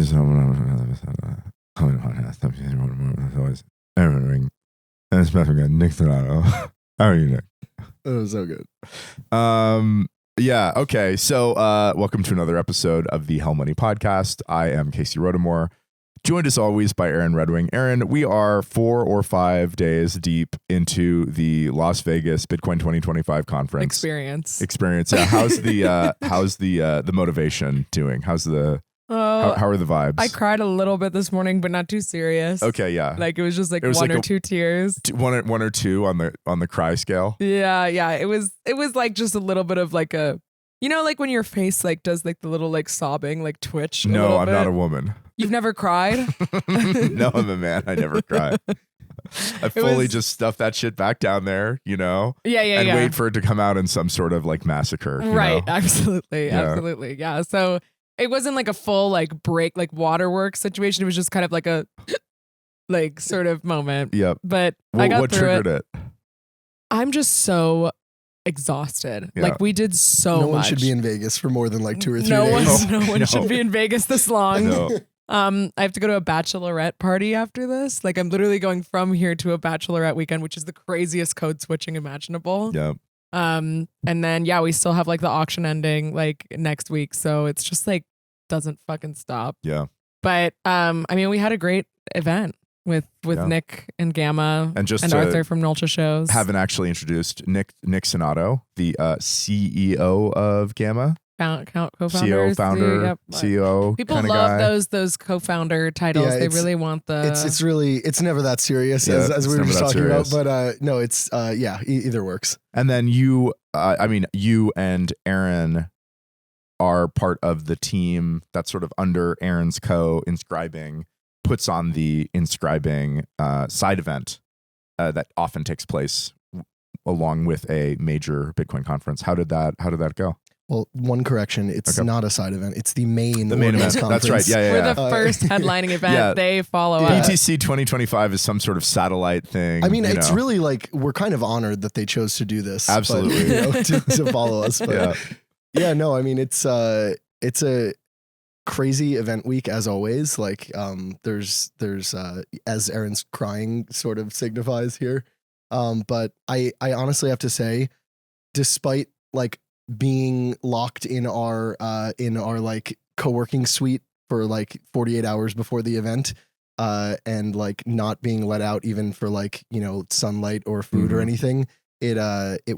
always and special guest Nick Sainato. How are you, Nick? That was so good. Yeah. Okay. So, welcome to another episode of the Hell Money Podcast. I am Casey Rodemore, joined as always by Aaron Redwing. Aaron, we are 4 or 5 days deep into the Las Vegas Bitcoin 2025 conference experience. Yeah. How's the motivation doing? How are the vibes? I cried a little bit this morning, but not too serious. Okay. Yeah. Like it was just like one or two tears. One or two on the cry scale. Yeah. It was like just a little bit of like a, like when your face like does like the little like sobbing like twitch. No, I'm not a woman. You've never cried? No, I'm a man. I never cry. I fully just stuff that shit back down there, Yeah. And wait for it to come out in some sort of like massacre. Right. Know? Absolutely. Yeah. So it wasn't like a full like break, like waterworks situation. It was just kind of like a like sort of moment. Yep. But I got what through triggered it. I'm just so exhausted. Yeah. Like we did so much. No one should be in Vegas for more than like 2 or 3 days. No one should be in Vegas this long. No. I have to go to a bachelorette party after this. Like I'm literally going from here to a bachelorette weekend, which is the craziest code switching imaginable. Yeah. And then we still have like the auction ending like next week. So it's just like doesn't fucking stop. Yeah. But we had a great event with Nick and Gamma and Arthur from Nulcha Shows. Haven't actually introduced Nick Sainato, the CEO of Gamma. Co-founders, CEO, founder, yep. CEO. People love those co-founder titles. Yeah, they really want the. It's never that serious as we were just talking about. But no, it's either works. And then you and Aaron are part of the team that's sort of under Aaron's Inscribing, puts on the Inscribing side event that often takes place along with a major Bitcoin conference. How did that go? Well, one correction. It's not a side event. It's the main event. Conference. That's right. Yeah. We're the first headlining event. They follow us. BTC 2025 is some sort of satellite thing. I mean, it's really like we're kind of honored that they chose to do this. Absolutely. But, to follow us. But no, I mean, it's a crazy event week as always. Like there's as Aaron's crying sort of signifies here. But I honestly have to say, despite like being locked in our like co-working suite for like 48 hours before the event, and like not being let out even for like, sunlight or food or anything, it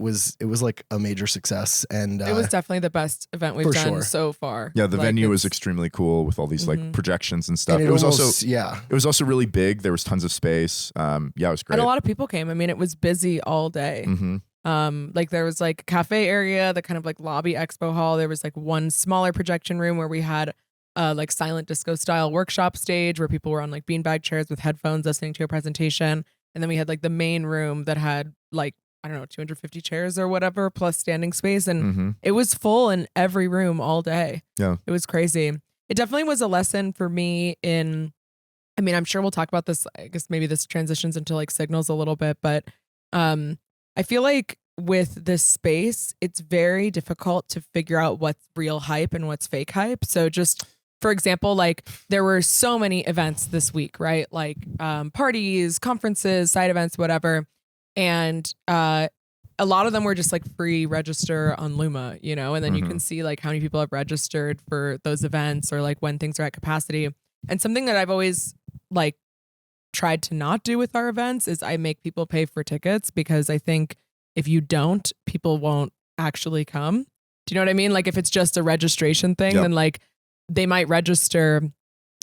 was like a major success, and it was definitely the best event we've done so far. Yeah, the venue was extremely cool with all these like projections and stuff. And it was also really big. There was tons of space. It was great. And a lot of people came. I mean, it was busy all day. Mm-hmm. Like there was like a cafe area, the kind of like lobby expo hall. There was like one smaller projection room where we had like silent disco style workshop stage where people were on like beanbag chairs with headphones listening to a presentation. And then we had like the main room that had like, I don't know, 250 chairs or whatever, plus standing space. And it was full in every room all day. Yeah. It was crazy. It definitely was a lesson for me I'm sure we'll talk about this. I guess maybe this transitions into like Signals a little bit, but I feel like with this space, it's very difficult to figure out what's real hype and what's fake hype. So just for example, like there were so many events this week, right? Like parties, conferences, side events, whatever. And a lot of them were just like free register on Luma, and then you can see like how many people have registered for those events or like when things are at capacity. And something that I've always like tried to not do with our events is I make people pay for tickets, because I think if you don't, people won't actually come. Do you know what I mean? Like if it's just a registration thing, then like they might register,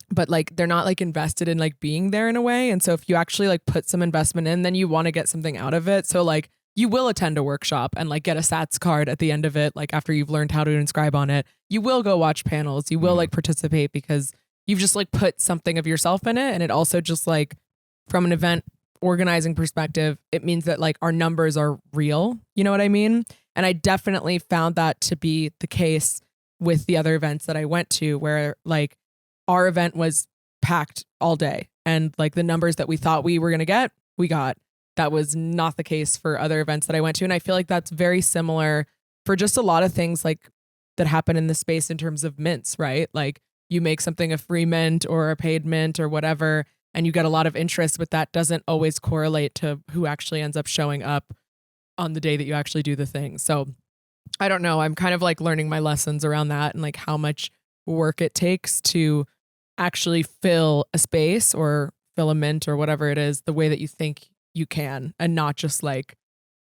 but like they're not like invested in like being there in a way. And so if you actually like put some investment in, then you want to get something out of it. So like you will attend a workshop and like get a Sats card at the end of it. Like after you've learned how to inscribe on it, you will go watch panels. You will like participate because you've just like put something of yourself in it. And it also just like from an event organizing perspective, it means that like our numbers are real. You know what I mean? And I definitely found that to be the case with the other events that I went to, where like our event was packed all day and like the numbers that we thought we were going to get, we got. That was not the case for other events that I went to. And I feel like that's very similar for just a lot of things like that happen in the space in terms of mints, right? Like you make something a free mint or a paid mint or whatever, and you get a lot of interest, but that doesn't always correlate to who actually ends up showing up on the day that you actually do the thing. So I don't know. I'm kind of like learning my lessons around that and like how much work it takes to actually fill a space or fill a mint or whatever it is the way that you think you can, and not just like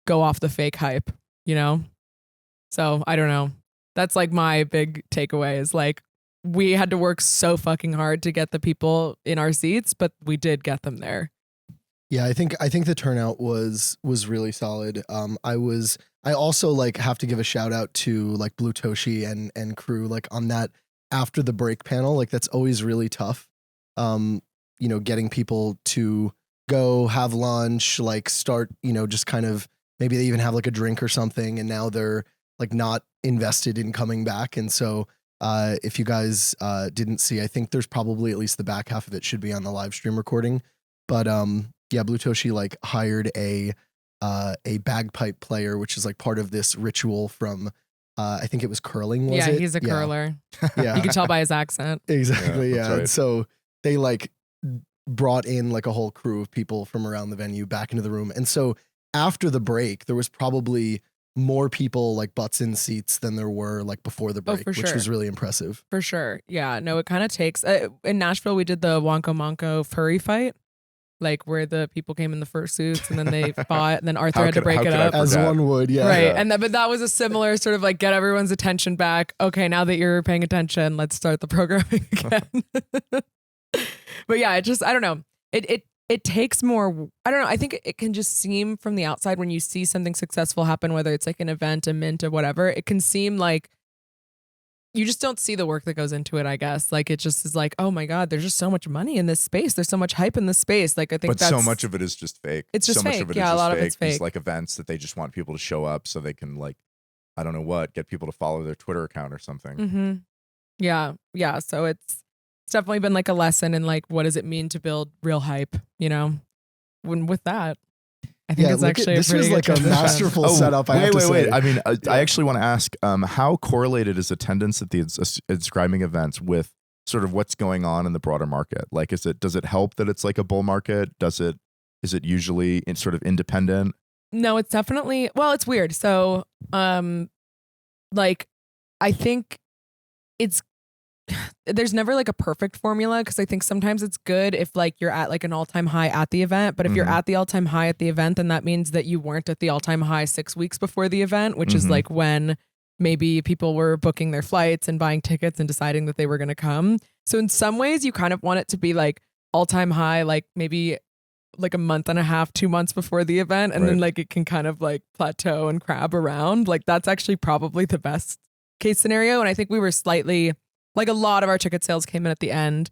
go off the fake hype, you know? So I don't know. That's like my big takeaway is like, we had to work so fucking hard to get the people in our seats, but we did get them there. Yeah, I think the turnout was really solid. I also like have to give a shout out to like Blue Toshi and crew like on that after the break panel. Like that's always really tough. Getting people to go have lunch, like start, just kind of maybe they even have like a drink or something, and now they're like not invested in coming back. And so if you guys didn't see, I think there's probably at least the back half of it should be on the live stream recording. But yeah, Blue Toshi like hired a bagpipe player, which is like part of this ritual from I think it was curling. Was it? He's a curler. Yeah, you can tell by his accent. Exactly. Yeah. Right. And so they like brought in like a whole crew of people from around the venue back into the room. And so after the break, there was probably more people like butts in seats than there were like before the break, which was really impressive. For sure. Yeah. No, it kind of takes in Nashville, we did the Wonko Monko furry fight. Like where the people came in the fursuits and then they fought and then Arthur had to break it up. As one would, yeah. Right. Yeah. And but that was a similar sort of like get everyone's attention back. Okay, now that you're paying attention, let's start the programming again. But yeah, I don't know. It takes more, I don't know. I think it can just seem from the outside when you see something successful happen, whether it's like an event, a mint or whatever, it can seem like you just don't see the work that goes into it, I guess. Like it just is like, oh my God, there's just so much money in this space. There's so much hype in this space. Like I think but so much of it is just fake. It's just so fake. Much of it Yeah, is a lot fake. of it's fake. It's like events that they just want people to show up so they can like, I don't know what, get people to follow their Twitter account or something. Mm-hmm. Yeah. Yeah. So it's definitely been like a lesson in like, what does it mean to build real hype, when with that. I think it's actually this was like a masterful setup. Wait. I mean, I actually want to ask, how correlated is attendance at the inscribing events with sort of what's going on in the broader market? Like, does it help that it's like a bull market? Is it usually sort of independent? No, it's definitely, well, it's weird. So, like, I think there's never like a perfect formula, because I think sometimes it's good if like you're at like an all-time high at the event, but if you're at the all-time high at the event, then that means that you weren't at the all-time high 6 weeks before the event, which is like when maybe people were booking their flights and buying tickets and deciding that they were going to come. So in some ways you kind of want it to be like all-time high, like maybe like a month and a half, 2 months before the event, and then like it can kind of like plateau and crab around. Like that's actually probably the best case scenario. And I think we were slightly, like a lot of our ticket sales came in at the end.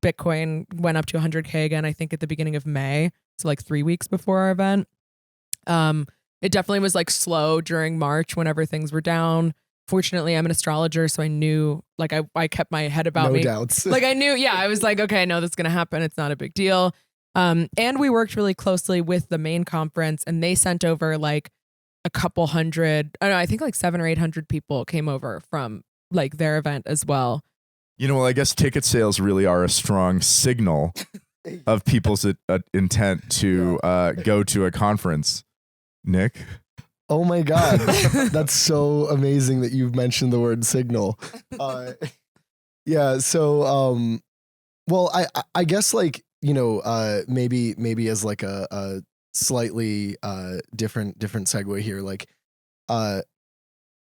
Bitcoin went up to 100K again, I think at the beginning of May. So like 3 weeks before our event. It definitely was like slow during March whenever things were down. Fortunately, I'm an astrologer, so I knew, like I kept my head about me. No doubts. Like I knew, yeah, I was like, okay, I know that's going to happen. It's not a big deal. And we worked really closely with the main conference, and they sent over like a couple hundred, I don't know, I think like 700 or 800 people came over from like their event as well. Well, I guess ticket sales really are a strong signal of people's intent to go to a conference. Nick? Oh my God. That's so amazing that you've mentioned the word signal. Yeah. So, well, I guess like, maybe as like a slightly different segue here, like,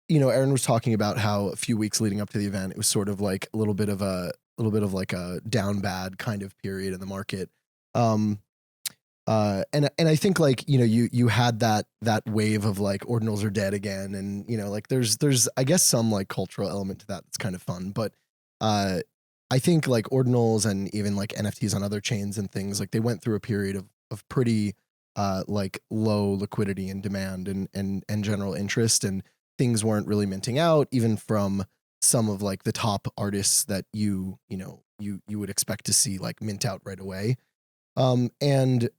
Aaron was talking about how a few weeks leading up to the event, it was sort of like a little bit of like a down bad kind of period in the market. And I think like, you had that wave of like Ordinals are dead again. And, like there's, I guess some like cultural element to that that's kind of fun, but, I think like Ordinals and even like NFTs on other chains and things, like they went through a period of pretty, like low liquidity and demand and general interest, and things weren't really minting out, even from some of like the top artists that you would expect to see like mint out right away. And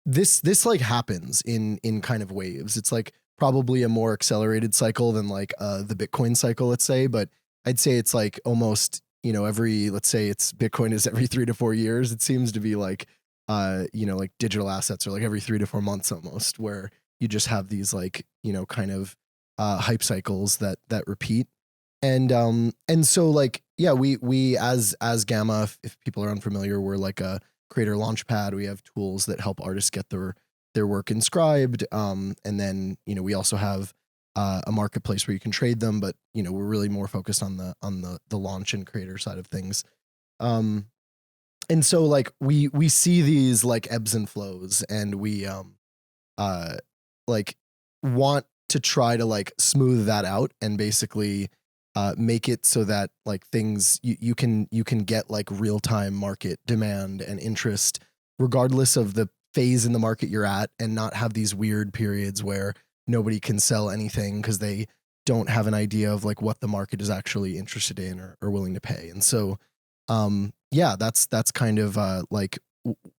this like happens in kind of waves. It's like probably a more accelerated cycle than like the Bitcoin cycle, let's say, but I'd say it's like almost let's say it's Bitcoin is every 3 to 4 years. It seems to be like, like digital assets are like every 3 to 4 months almost, where you just have these like, kind of hype cycles that repeat. And so like, yeah, we as Gamma, if people are unfamiliar, we're like a creator launchpad. We have tools that help artists get their work inscribed. And then, we also have a marketplace where you can trade them, but we're really more focused on the launch and creator side of things. And so like we see these like ebbs and flows, and we like want to try to like smooth that out and basically make it so that like things you can get like real-time market demand and interest regardless of the phase in the market you're at, and not have these weird periods where nobody can sell anything because they don't have an idea of like what the market is actually interested in or willing to pay. And so yeah, that's kind of like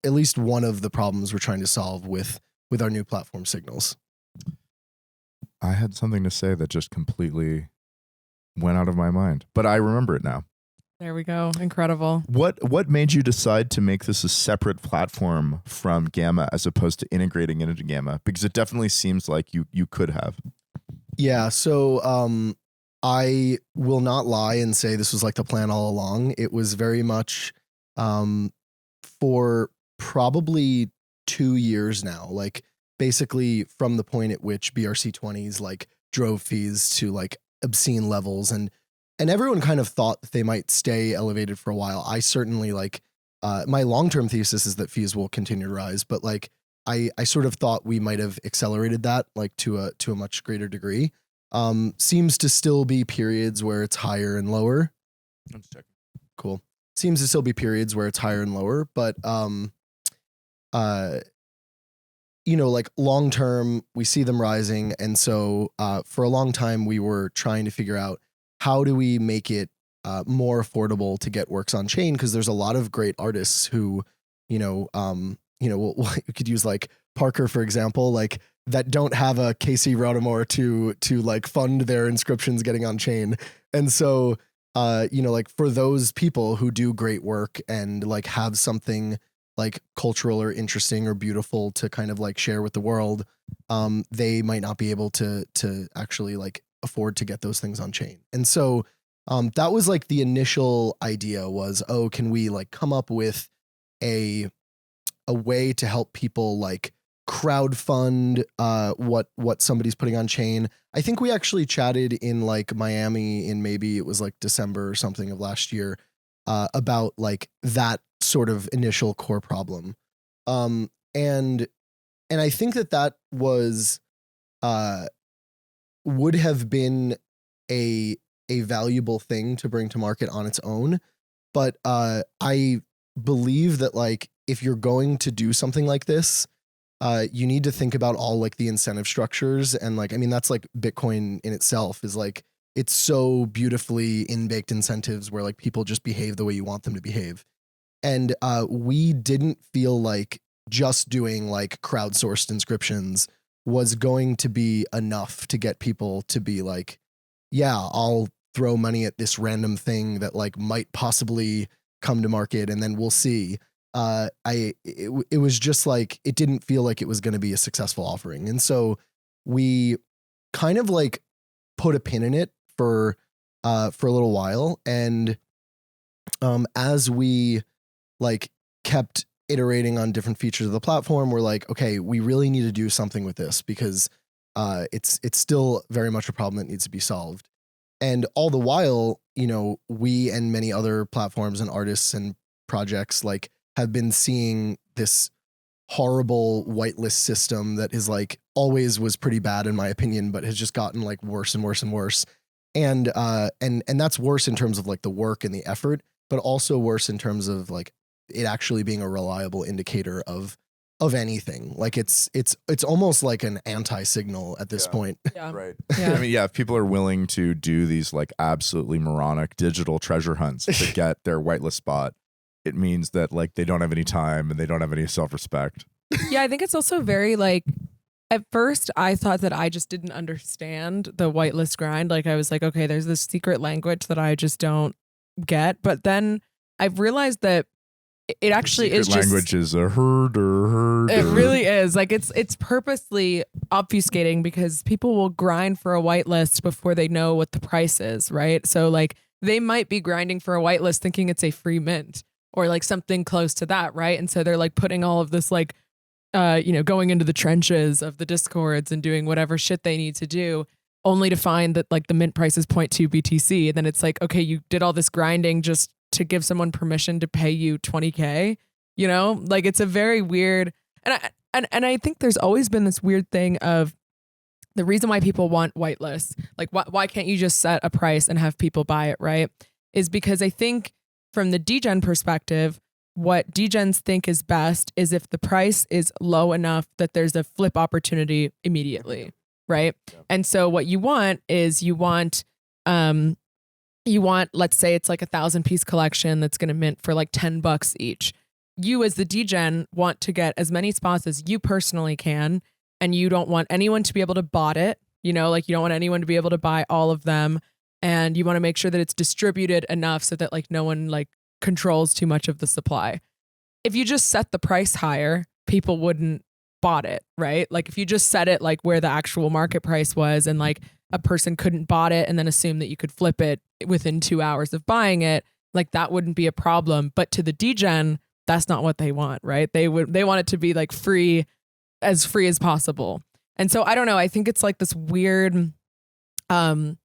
at least one of the problems we're trying to solve with our new platform, Signals. I had something to say that just completely went out of my mind, but I remember it now. There we go. Incredible. What made you decide to make this a separate platform from Gamma as opposed to integrating it into Gamma? Because it definitely seems like you could have. Yeah. So I will not lie and say this was like the plan all along. It was very much for probably 2 years now, like basically from the point at which BRC20s like drove fees to like obscene levels, and everyone kind of thought that they might stay elevated for a while. I certainly like my long-term thesis is that fees will continue to rise, but like I sort of thought we might have accelerated that like to a much greater degree. Seems to still be periods where it's higher and lower. I'm just checking. Cool. Seems to still be periods where it's higher and lower, but like long term we see them rising, and so for a long time we were trying to figure out how do we make it more affordable to get works on chain, because there's a lot of great artists who we could use like Parker for example, like that don't have a KC Rotomore to like fund their inscriptions getting on chain. And so like for those people who do great work and like have something like cultural or interesting or beautiful to kind of like share with the world, they might not be able to actually like afford to get those things on chain. And so that was like the initial idea was, oh, can we like come up with a way to help people like crowdfund what somebody's putting on chain. I think we actually chatted in like Miami in maybe it was like December or something of last year about like that sort of initial core problem. And I think that was would have been a valuable thing to bring to market on its own. But I believe that like if you're going to do something like this, you need to think about all like the incentive structures. And like, I mean, that's like Bitcoin in itself is like, it's so beautifully in-baked incentives where like people just behave the way you want them to behave. And we didn't feel like just doing like crowdsourced inscriptions was going to be enough to get people to be like, yeah, I'll throw money at this random thing that like might possibly come to market and then we'll see. It was just like, it didn't feel like it was going to be a successful offering. And so we kind of like put a pin in it for a little while. And as we like kept iterating on different features of the platform, we're like, okay, we really need to do something with this because it's still very much a problem that needs to be solved. And all the while, we and many other platforms and artists and projects like have been seeing this horrible whitelist system that is like always was pretty bad in my opinion, but has just gotten like worse and worse and worse. And that's worse in terms of like the work and the effort, but also worse in terms of like it actually being a reliable indicator of anything. Like it's almost like an anti-signal at this point. Yeah. Right. Yeah. I mean, yeah, if people are willing to do these like absolutely moronic digital treasure hunts to get their whitelist spot, it means that like they don't have any time and they don't have any self-respect. Yeah, I think it's also very like, at first I thought that I just didn't understand the whitelist grind. Like I was like, okay, there's this secret language that I just don't get. But then I've realized that it actually is just language is a herder. It really is. Like it's purposely obfuscating because people will grind for a whitelist before they know what the price is, right? So like they might be grinding for a whitelist thinking it's a free mint or like something close to that, right? And so they're like putting all of this like going into the trenches of the discords and doing whatever shit they need to do, only to find that like the mint price is 0.2 BTC. And then it's like, okay, you did all this grinding just to give someone permission to pay you 20K, like it's a very weird, and I think there's always been this weird thing of the reason why people want whitelists, like why can't you just set a price and have people buy it, right? Is because I think from the degen perspective, what degens think is best is if the price is low enough that there's a flip opportunity immediately, right? Yeah. And so what you want is let's say it's like 1,000-piece collection that's going to mint for like $10 each. You as the degen want to get as many spots as you personally can, and you don't want anyone to be able to bot it. Like you don't want anyone to be able to buy all of them, and you want to make sure that it's distributed enough so that like no one like controls too much of the supply. If you just set the price higher, people wouldn't bot it, right? Like if you just set it like where the actual market price was and like a person couldn't bot it and then assume that you could flip it within 2 hours of buying it, like that wouldn't be a problem. But to the degen, that's not what they want, right? They want it to be like free as possible. And so I don't know, I think it's like this weird, I don't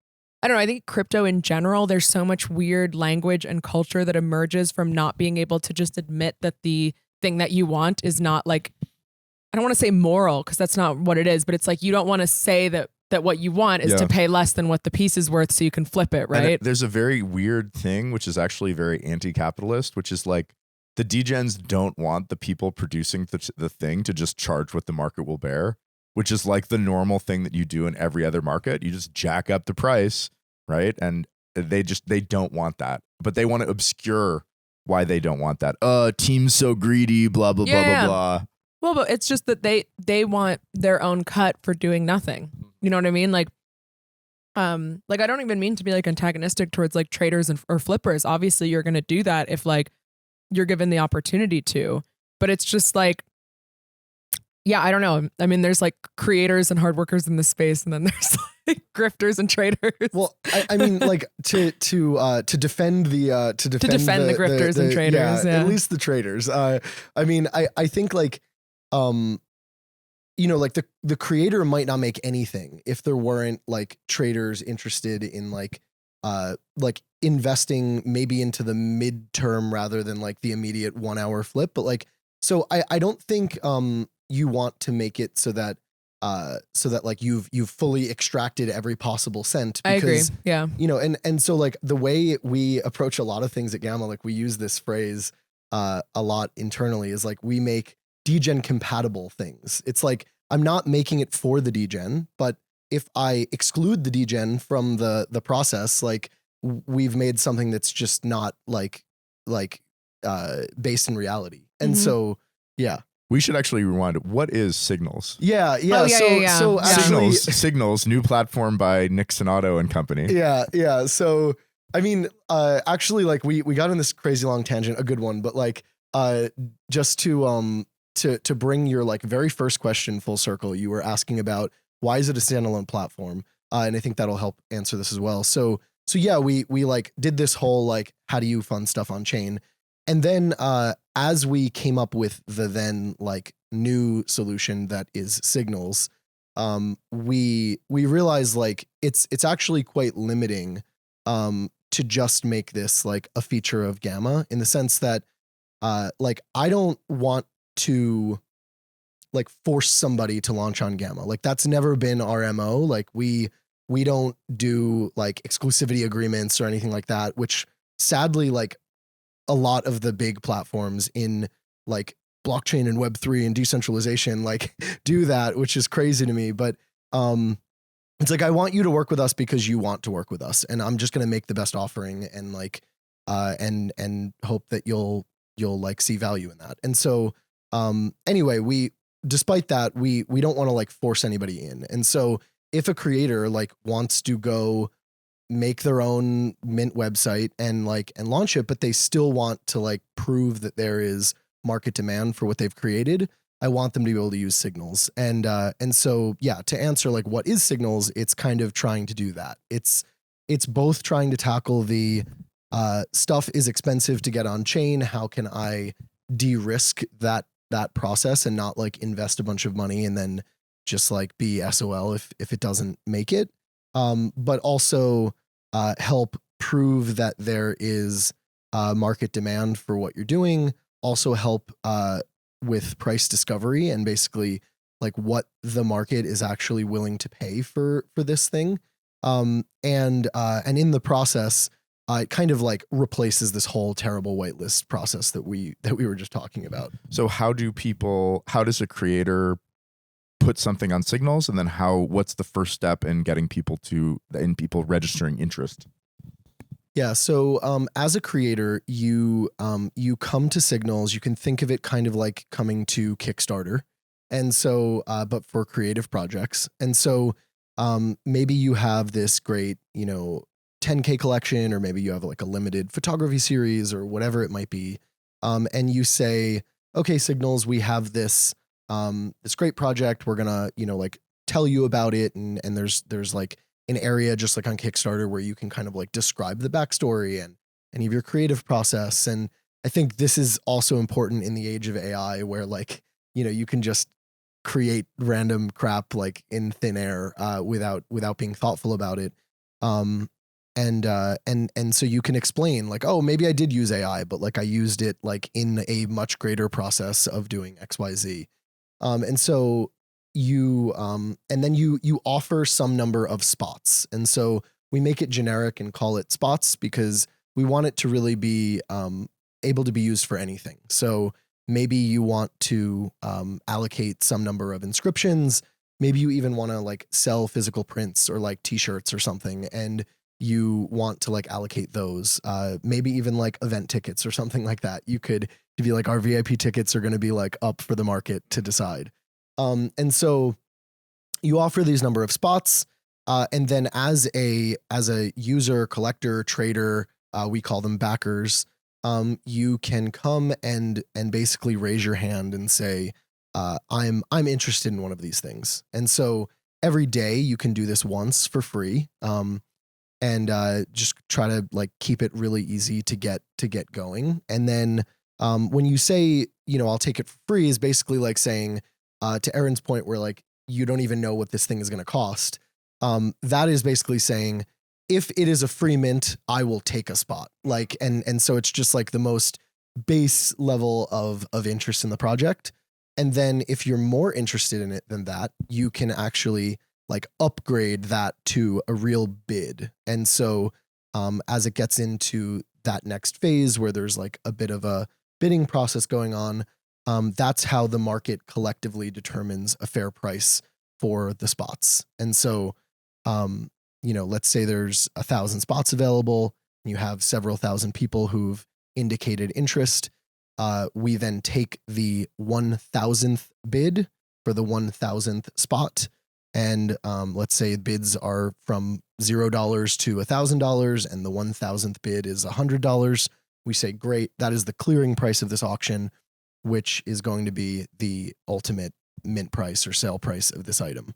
know, I think crypto in general, there's so much weird language and culture that emerges from not being able to just admit that the thing that you want is not like, I don't want to say moral because that's not what it is, but it's like you don't want to say that what you want is to pay less than what the piece is worth so you can flip it, right? There's a very weird thing, which is actually very anti-capitalist, which is like the degens don't want the people producing the thing to just charge what the market will bear, which is like the normal thing that you do in every other market. You just jack up the price, right? And they don't want that, but they want to obscure why they don't want that. Team's so greedy, blah, blah, blah, blah, blah. Well, but it's just that they want their own cut for doing nothing. You know what I mean? Like I don't even mean to be like antagonistic towards like traders or flippers. Obviously, you're going to do that if like you're given the opportunity to. But it's just like, yeah, I don't know. I mean, there's like creators and hard workers in this space, and then there's like grifters and traders. Well, I mean, like to defend the grifters and traders, yeah. At least the traders. I mean, I think like. Like the creator might not make anything if there weren't like traders interested in like investing maybe into the midterm rather than like the immediate 1 hour flip. But like, so I don't think you want to make it so that like you've fully extracted every possible cent. Because, I agree. Yeah. And so like the way we approach a lot of things at Gamma, like we use this phrase a lot internally, is like we make degen compatible things. It's like I'm not making it for the degen, but if I exclude the degen from the process, like we've made something that's just not like based in reality. And so yeah. We should actually rewind it. What is Signals? Yeah. So actually, Signals, new platform by Nick Sainato and company. Yeah. So I mean, actually, like we got on this crazy long tangent, a good one, but like just to bring your like very first question full circle, you were asking about why is it a standalone platform, and I think that'll help answer this as well. So yeah, we like did this whole like how do you fund stuff on chain, and then as we came up with the then like new solution that is Signals, we realized like it's actually quite limiting to just make this like a feature of Gamma, in the sense that like I don't want to like force somebody to launch on Gamma. Like that's never been our MO. Like we don't do like exclusivity agreements or anything like that, which sadly like a lot of the big platforms in like blockchain and Web3 and decentralization like do that, which is crazy to me. But it's like I want you to work with us because you want to work with us, and I'm just going to make the best offering and like and hope that you'll like see value in that. And so anyway, despite that, we don't want to like force anybody in. And so if a creator like wants to go make their own mint website and launch it, but they still want to like prove that there is market demand for what they've created. I want them to be able to use Signals. And so, yeah, to answer like what is Signals, it's kind of trying to do that. It's both trying to tackle the stuff is expensive to get on chain. How can I de-risk that process and not like invest a bunch of money and then just like be SOL if it doesn't make it. But also help prove that there is market demand for what you're doing. Also help with price discovery and basically like what the market is actually willing to pay for this thing. And in the process, it kind of like replaces this whole terrible whitelist process that we were just talking about. So how does a creator put something on Signals, and then what's the first step in getting people registering interest? Yeah. So as a creator, you come to Signals. You can think of it kind of like coming to Kickstarter. And so, but for creative projects. And so maybe you have this great, 10K collection, or maybe you have like a limited photography series or whatever it might be. And you say, okay, Signals, we have this great project. We're gonna, like tell you about it. And there's like an area just like on Kickstarter where you can kind of like describe the backstory and any of your creative process. And I think this is also important in the age of AI where like, you can just create random crap like in thin air without being thoughtful about it. And so you can explain like, oh, maybe I did use AI, but like I used it like in a much greater process of doing XYZ. And so and then you offer some number of spots. And so we make it generic and call it spots because we want it to really be able to be used for anything. So maybe you want to allocate some number of inscriptions. Maybe you even want to like sell physical prints or like t-shirts or something. And you want to like allocate those, maybe even like event tickets or something like that. You could be like, our VIP tickets are going to be like up for the market to decide. And so you offer these number of spots, and then as a user, collector, trader, we call them backers. You can come and basically raise your hand and say, I'm interested in one of these things. And so every day you can do this once for free. And just try to like keep it really easy to get going. And then when you say, I'll take it for free, is basically like saying, to Aaron's point where like you don't even know what this thing is going to cost. That is basically saying, if it is a free mint, I will take a spot. Like, and so it's just like the most base level of interest in the project. And then if you're more interested in it than that, you can actually like upgrade that to a real bid. And so as it gets into that next phase where there's like a bit of a bidding process going on, that's how the market collectively determines a fair price for the spots. And so, let's say there's 1,000 spots available, and you have several thousand people who've indicated interest. We then take the 1,000th bid for the 1,000th spot. And let's say bids are from $0 to $1,000 and the 1,000th bid is $100. We say, great, that is the clearing price of this auction, which is going to be the ultimate mint price or sale price of this item.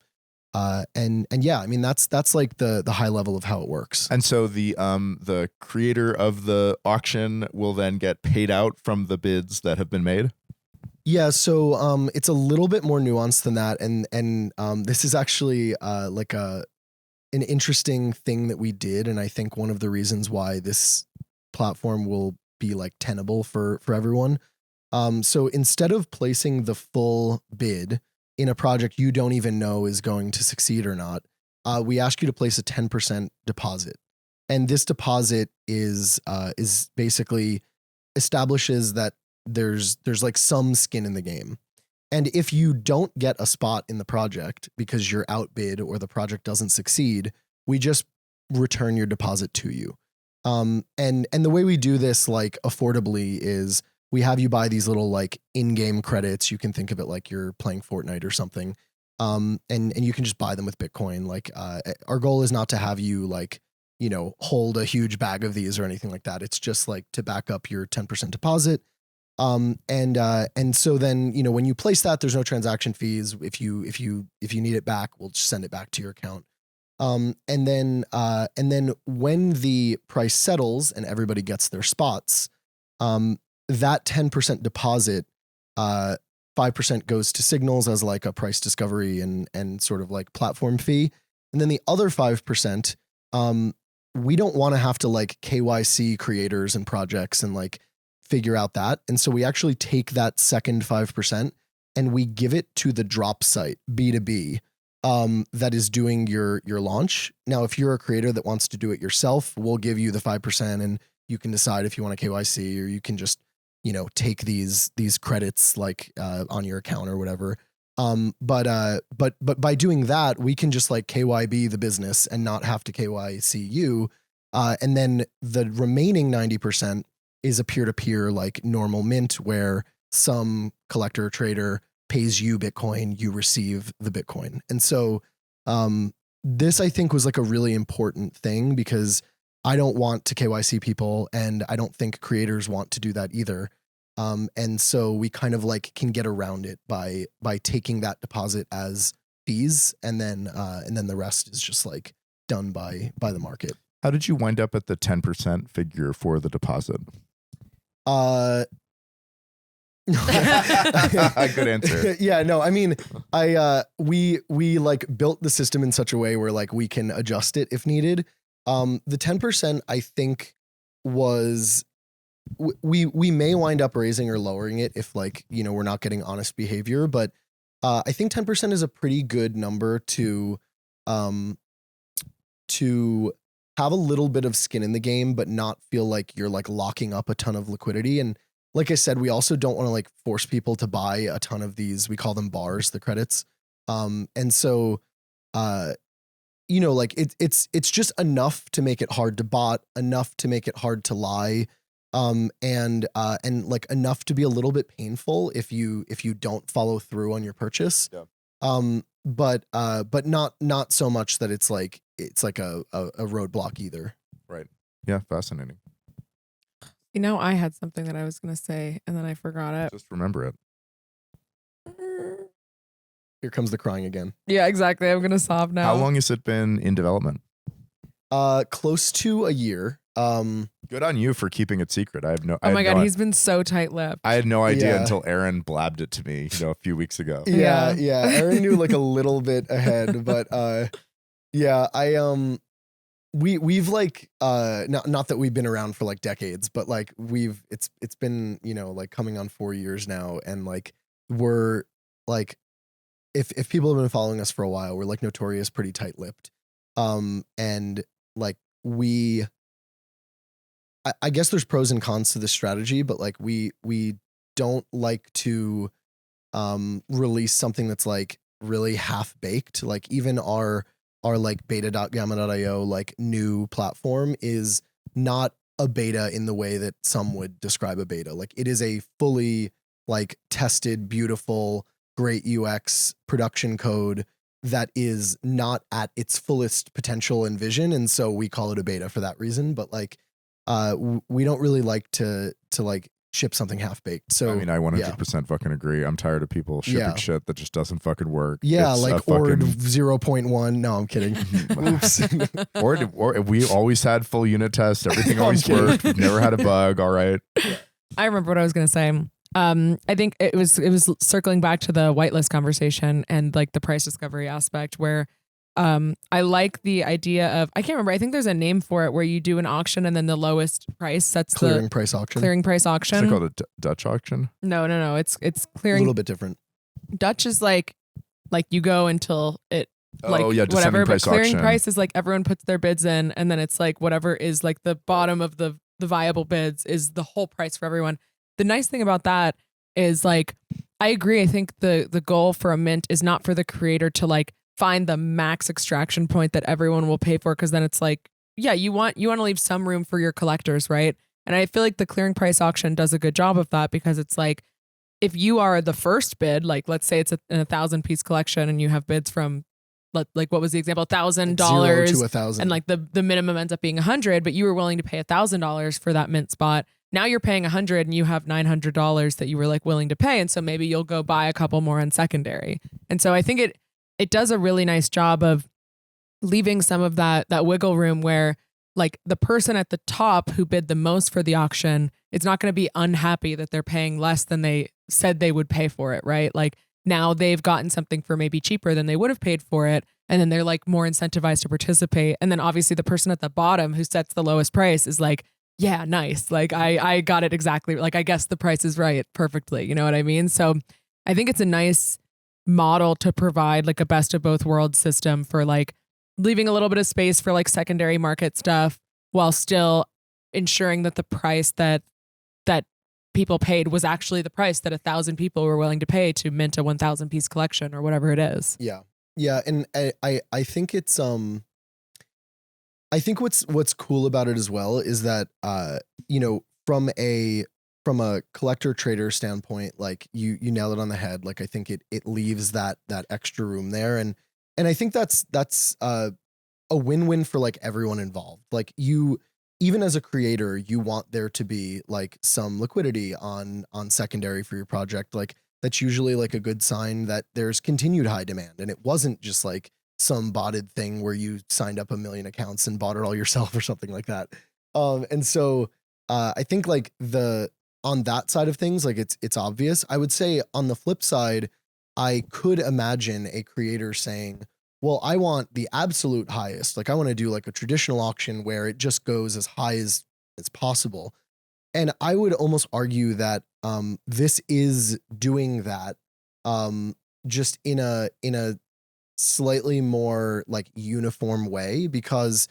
And yeah, I mean, that's like the high level of how it works. And so the creator of the auction will then get paid out from the bids that have been made? Yeah, so it's a little bit more nuanced than that, and this is actually like an interesting thing that we did, and I think one of the reasons why this platform will be like tenable for everyone. So instead of placing the full bid in a project you don't even know is going to succeed or not, we ask you to place a 10% deposit, and this deposit is basically establishes that there's like some skin in the game. And if you don't get a spot in the project because you're outbid or the project doesn't succeed, we just return your deposit to you. And the way we do this like affordably is we have you buy these little like in-game credits. You can think of it like you're playing Fortnite or something. And you can just buy them with Bitcoin. Like our goal is not to have you like hold a huge bag of these or anything like that. It's just like to back up your 10% deposit. And so then, when you place that, there's no transaction fees. If you need it back, we'll just send it back to your account. And then when the price settles and everybody gets their spots, that 10% deposit, 5% goes to Signals as like a price discovery and sort of like platform fee. And then the other 5%, we don't want to have to like KYC creators and projects and like figure out that. And so we actually take that second 5% and we give it to the drop site, B2B, that is doing your launch. Now, if you're a creator that wants to do it yourself, we'll give you the 5% and you can decide if you want a KYC or you can just, take these credits like on your account or whatever. But by doing that, we can just like KYB the business and not have to KYC you. And then the remaining 90% is a peer-to-peer like normal mint where some collector or trader pays you Bitcoin, you receive the Bitcoin. And so this I think was like a really important thing because I don't want to KYC people and I don't think creators want to do that either. And so we kind of like can get around it by taking that deposit as fees and then the rest is just like done by the market. How did you wind up at the 10% figure for the deposit? Good answer. Yeah, no, I mean, we like built the system in such a way where like we can adjust it if needed. The 10% I think was we may wind up raising or lowering it if like, we're not getting honest behavior, but I think 10% is a pretty good number to have a little bit of skin in the game, but not feel like you're like locking up a ton of liquidity. And like I said, we also don't want to like force people to buy a ton of these. We call them bars, the credits. And so, like it's just enough to make it hard to bot, enough to make it hard to lie. And like enough to be a little bit painful if you don't follow through on your purchase. Yeah. But not so much that it's like a roadblock either. Right. Yeah. Fascinating. I had something that I was going to say and then I forgot it. Just remember it. Here comes the crying again. Yeah, exactly. I'm going to sob now. How long has it been in development? Close to a year. Good on you for keeping it secret. Oh my God, he's been so tight-lipped. I had no idea until Aaron blabbed it to me, a few weeks ago. Yeah. Aaron knew like a little bit ahead, but we've like not that we've been around for like decades, but like it's been like coming on 4 years now, and like we're like if people have been following us for a while, we're like notorious pretty tight-lipped, and like I guess there's pros and cons to this strategy, but like we don't like to release something that's like really half baked. Like even our like beta.gamma.io like new platform is not a beta in the way that some would describe a beta. Like it is a fully like tested, beautiful, great UX production code that is not at its fullest potential and vision. And so we call it a beta for that reason. But like we don't really like to like ship something half baked. So I mean, I 100% fucking agree. I'm tired of people shipping shit that just doesn't fucking work. Yeah, it's like Ord 0.1. No, I'm kidding. Oops. Or we always had full unit tests. Everything always worked. We've never had a bug. All right. I remember what I was gonna say. I think it was circling back to the whitelist conversation and like the price discovery aspect where I like the idea of, I can't remember, I think there's a name for it where you do an auction and then the lowest price sets clearing price auction. Clearing price auction. Is it called a Dutch auction? No. It's clearing. A little bit different. Dutch is like you go until it like whatever, but clearing auction. price is like everyone puts their bids in and then it's like whatever is like the bottom of the viable bids is the whole price for everyone. The nice thing about that is like, I agree. I think the goal for a mint is not for the creator to like find the max extraction point that everyone will pay for. Cause then it's like, yeah, you want to leave some room for your collectors. Right. And I feel like the clearing price auction does a good job of that because it's like, if you are the first bid, like let's say it's a 1,000 piece collection and you have bids from like what was the example? $1,000 0 to 1,000. and like the minimum ends up being 100, but you were willing to pay $1,000 for that mint spot. Now you're paying 100 and you have $900 that you were like willing to pay. And so maybe you'll go buy a couple more on secondary. And so I think it does a really nice job of leaving some of that wiggle room where like the person at the top who bid the most for the auction is not going to be unhappy that they're paying less than they said they would pay for it, right? Like now they've gotten something for maybe cheaper than they would have paid for it. And then they're like more incentivized to participate. And then obviously the person at the bottom who sets the lowest price is like, yeah, nice. Like I got it exactly. Like I guess the price is right perfectly. You know what I mean? So I think it's a nice model to provide like a best of both worlds system for like leaving a little bit of space for like secondary market stuff while still ensuring that the price that people paid was actually the price that 1,000 people were willing to pay to mint a 1,000 piece collection or whatever it is. Yeah. Yeah. And I think it's, I think what's cool about it as well is that, you know, from a collector trader standpoint, like you nailed it on the head. Like I think it leaves that extra room there. And I think that's a win-win for like everyone involved. Like even as a creator, you want there to be like some liquidity on secondary for your project. Like that's usually like a good sign that there's continued high demand. And it wasn't just like some botted thing where you signed up 1 million accounts and bought it all yourself or something like that. And so I think like on that side of things, like it's obvious. I would say on the flip side, I could imagine a creator saying, well, I want the absolute highest. Like I want to do like a traditional auction where it just goes as high as possible. And I would almost argue that this is doing that just in a slightly more like uniform way, because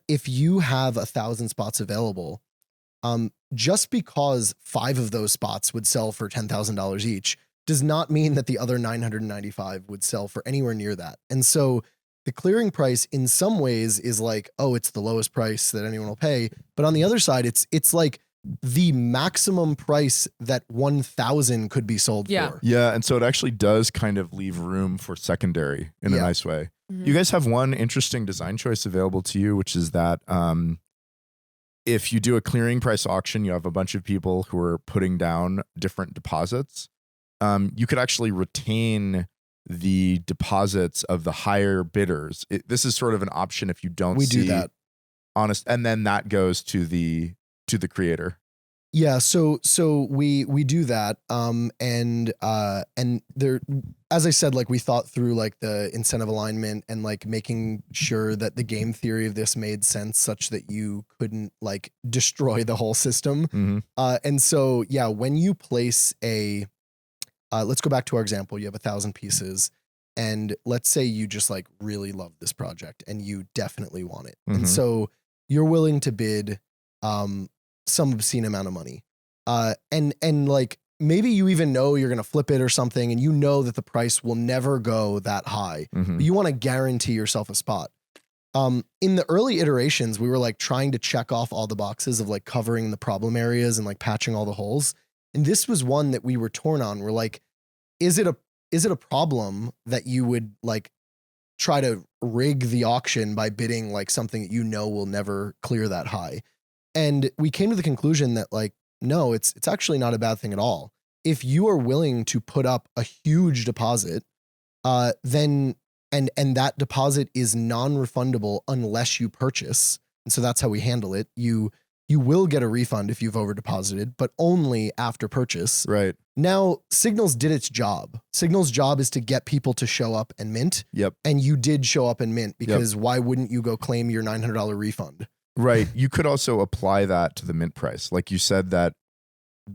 if you have 1,000 spots available, just because 5 of those spots would sell for $10,000 each does not mean that the other 995 would sell for anywhere near that. And so the clearing price in some ways is like, oh, it's the lowest price that anyone will pay. But on the other side, it's like the maximum price that 1,000 could be sold for. Yeah. And so it actually does kind of leave room for secondary in a nice way. Mm-hmm. You guys have one interesting design choice available to you, which is that if you do a clearing price auction, you have a bunch of people who are putting down different deposits. You could actually retain the deposits of the higher bidders. This is sort of an option if you don't do that. Honest, and then that goes to the creator. Yeah, so we do that, and there, as I said, like we thought through like the incentive alignment and like making sure that the game theory of this made sense, such that you couldn't like destroy the whole system. Mm-hmm. And so yeah, when you place let's go back to our example. You have 1,000 pieces, and let's say you just like really love this project and you definitely want it, mm-hmm. and so you're willing to bid some obscene amount of money. And like maybe you even know you're going to flip it or something, and you know that the price will never go that high. Mm-hmm. But you want to guarantee yourself a spot. In the early iterations, we were like trying to check off all the boxes of like covering the problem areas and like patching all the holes. And this was one that we were torn on. We're like, is it a problem that you would like try to rig the auction by bidding like something that you know will never clear that high? And we came to the conclusion that like, no, it's actually not a bad thing at all. If you are willing to put up a huge deposit, then and that deposit is non-refundable unless you purchase. And so that's how we handle it. You will get a refund if you've over deposited, but only after purchase. Right. Now, Signals did its job. Signals' job is to get people to show up and mint. Yep. And you did show up and mint, because why wouldn't you go claim your $900 refund? Right. You could also apply that to the mint price. Like you said that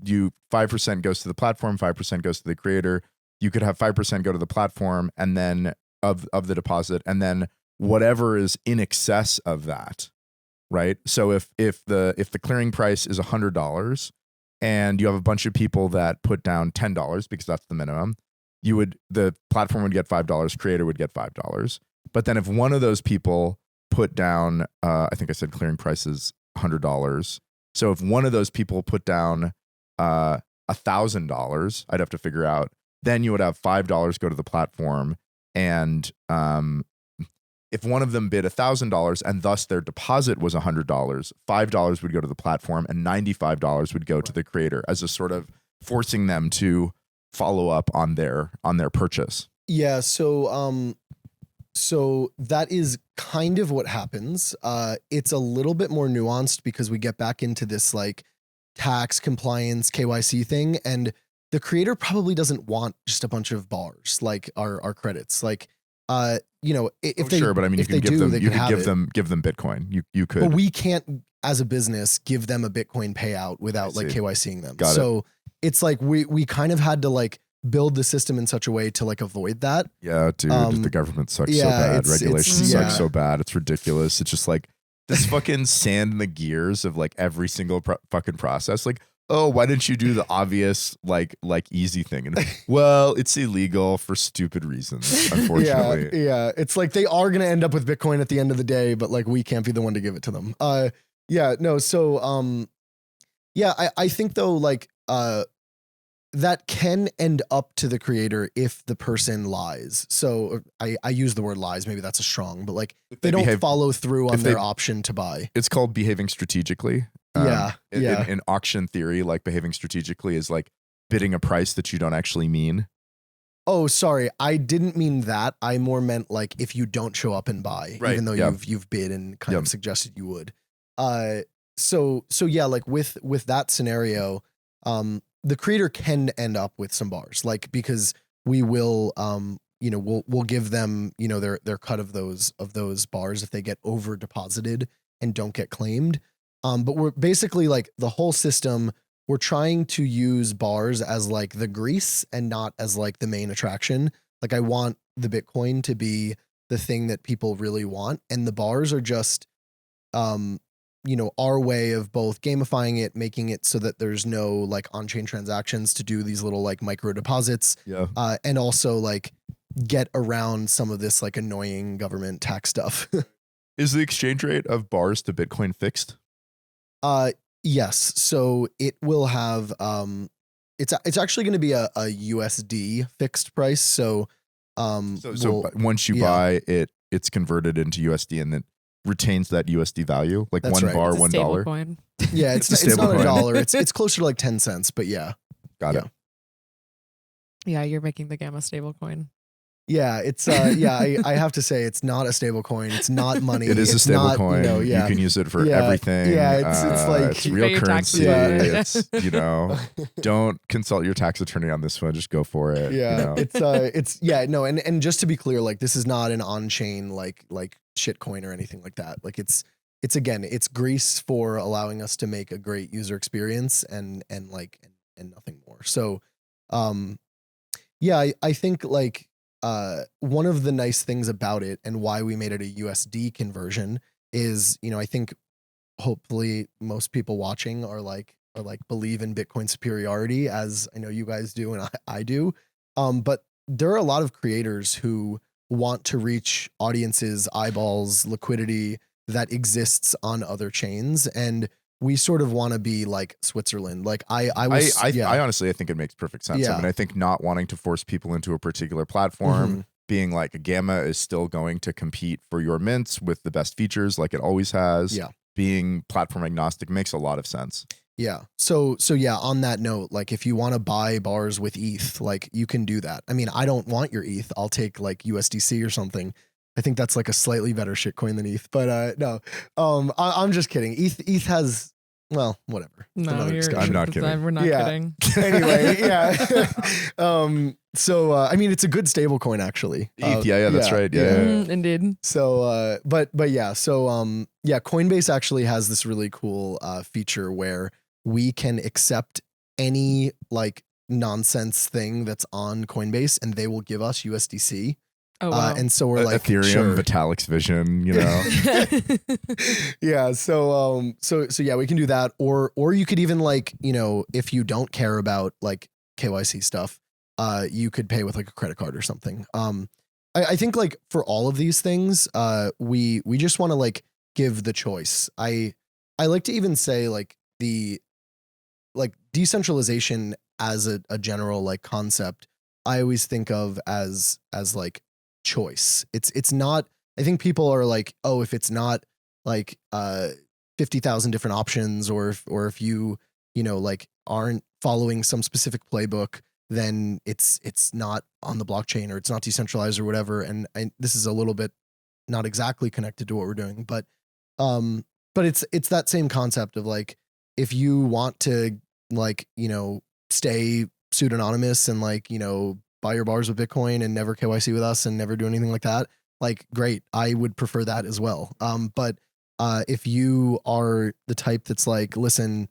5% goes to the platform, 5% goes to the creator. You could have 5% go to the platform and then of the deposit, and then whatever is in excess of that. Right. So if the clearing price is $100 and you have a bunch of people that put down $10 because that's the minimum, the platform would get $5, creator would get $5. But then if one of those people put down, I think I said clearing price is $100. So if one of those people put down $1,000, I'd have to figure out, then you would have $5 go to the platform and if one of them bid $1,000 and thus their deposit was $100, $5 would go to the platform and $95 would go to the creator as a sort of forcing them to follow up on their purchase. Yeah. So that is kind of what happens. It's a little bit more nuanced because we get back into this like tax compliance KYC thing, and the creator probably doesn't want just a bunch of bars like our credits. Like, if they sure, but I mean, you can give them Bitcoin. You could. But we can't, as a business, give them a Bitcoin payout without like KYCing them. So it's like we kind of had to like build the system in such a way to like avoid that. Yeah, dude, the government sucks so bad. Regulations suck so bad. It's ridiculous. It's just like this fucking sand in the gears of like every single fucking process. Like, oh, why didn't you do the obvious, like easy thing? And well, it's illegal for stupid reasons, unfortunately. Yeah. It's like they are going to end up with Bitcoin at the end of the day, but like we can't be the one to give it to them. I think though, like, that can end up to the creator if the person lies. So I use the word lies, maybe that's a strong, but like they don't follow through on their option to buy. It's called behaving strategically. In auction theory, like behaving strategically is like bidding a price that you don't actually mean. Oh, sorry. I didn't mean that. I more meant like if you don't show up and buy, even though you've bid and kind of suggested you would. So yeah, like with that scenario, the creator can end up with some bars, like because we will, we'll give them, their cut of those bars if they get over deposited and don't get claimed. But we're basically like the whole system, we're trying to use bars as like the grease and not as like the main attraction. Like I want the Bitcoin to be the thing that people really want. And the bars are just, our way of both gamifying it, making it so that there's no like on-chain transactions to do these little like micro deposits. And also like get around some of this like annoying government tax stuff. Is the exchange rate of bars to Bitcoin fixed? Yes. So it will have, it's actually going to be a USD fixed price. So once you buy it, it's converted into USD and then retains that USD value, like That's one right. bar, It's a $1. coin. Yeah, it's not $1. It's closer to like 10 cents, but yeah. Got it. Yeah, you're making the Gamma stable coin. Yeah, it's I have to say it's not a stable coin. It's not money. It is a stable coin. You can use it for everything. Yeah, it's like it's real currency. It's don't consult your tax attorney on this one. Just go for it. Yeah, and just to be clear, like this is not an on-chain like shit coin or anything like that. Like it's grease for allowing us to make a great user experience and nothing more. So I think like one of the nice things about it and why we made it a USD conversion is, I think hopefully most people watching are like believe in Bitcoin superiority, as I know you guys do and I do. But there are a lot of creators who want to reach audiences, eyeballs, liquidity that exists on other chains. And we sort of want to be like Switzerland. Like I honestly, I think it makes perfect sense. Yeah. I mean, I think not wanting to force people into a particular platform, being like a Gamma is still going to compete for your mints with the best features like it always has. Yeah. Being platform agnostic makes a lot of sense. Yeah. So yeah, on that note, like if you want to buy bars with ETH, like you can do that. I mean, I don't want your ETH. I'll take like USDC or something. I think that's like a slightly better shitcoin than ETH, but no, I'm just kidding. ETH has, well, whatever. No, I'm not kidding. We're not kidding. Anyway, yeah. So I mean, it's a good stable coin actually. ETH, that's right. Yeah. Indeed. So, but yeah. So, Coinbase actually has this really cool feature where we can accept any like nonsense thing that's on Coinbase, and they will give us USDC. Oh, wow. And so we're like Ethereum, sure. Vitalik's Vision, Yeah. So yeah, we can do that. Or you could even like, if you don't care about like KYC stuff, you could pay with like a credit card or something. I think like for all of these things, we just want to like give the choice. I like to even say like the like decentralization as a general like concept, I always think of as like choice. It's not, I think people are like, oh, if it's not like 50,000 different options, or if you like aren't following some specific playbook, then it's not on the blockchain, or it's not decentralized or whatever. And this is a little bit not exactly connected to what we're doing, but it's that same concept of like, if you want to like, stay pseudonymous and like, buy your bars with Bitcoin and never KYC with us and never do anything like that, like, great. I would prefer that as well. But if you are the type that's like, listen,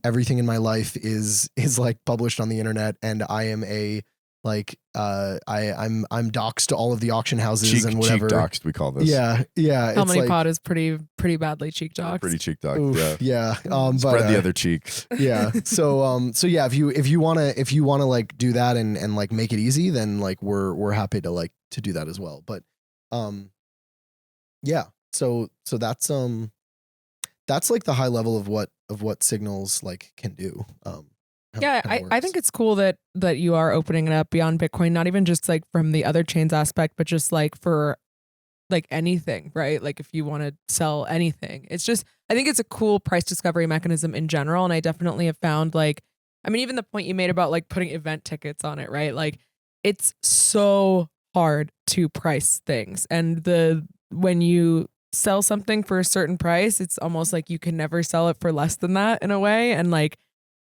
everything in my life is like published on the internet, and I am a like I'm doxed to all of the auction houses and whatever. Cheek doxed, we call this. Yeah. How many pod is pretty badly cheek doxed. Pretty cheek doxed. Yeah. Spread the other cheek. Yeah. So yeah, if you wanna like do that and like make it easy, then like we're happy to like to do that as well. But yeah. So that's like the high level of what Signals like can do. Yeah, I think it's cool that you are opening it up beyond Bitcoin, not even just like from the other chains aspect, but just like for like anything, right? Like if you want to sell anything, it's just, I think it's a cool price discovery mechanism in general. And I definitely have found like, I mean, even the point you made about like putting event tickets on it, right? Like it's so hard to price things. And when you sell something for a certain price, it's almost like you can never sell it for less than that in a way. And like,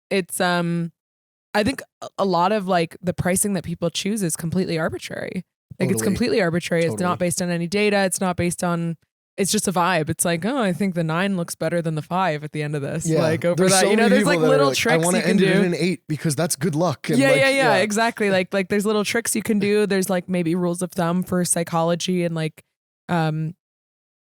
it's I think a lot of like the pricing that people choose is completely arbitrary. Like it's completely arbitrary. Totally. It's not based on any data. It's not based on, it's just a vibe. It's like, oh, I think the 9 looks better than the 5 at the end of this. Yeah. Like over that, there's like little tricks you can do. I want to end it in an 8 because that's good luck. And yeah, exactly. Like there's little tricks you can do. There's like maybe rules of thumb for psychology and like,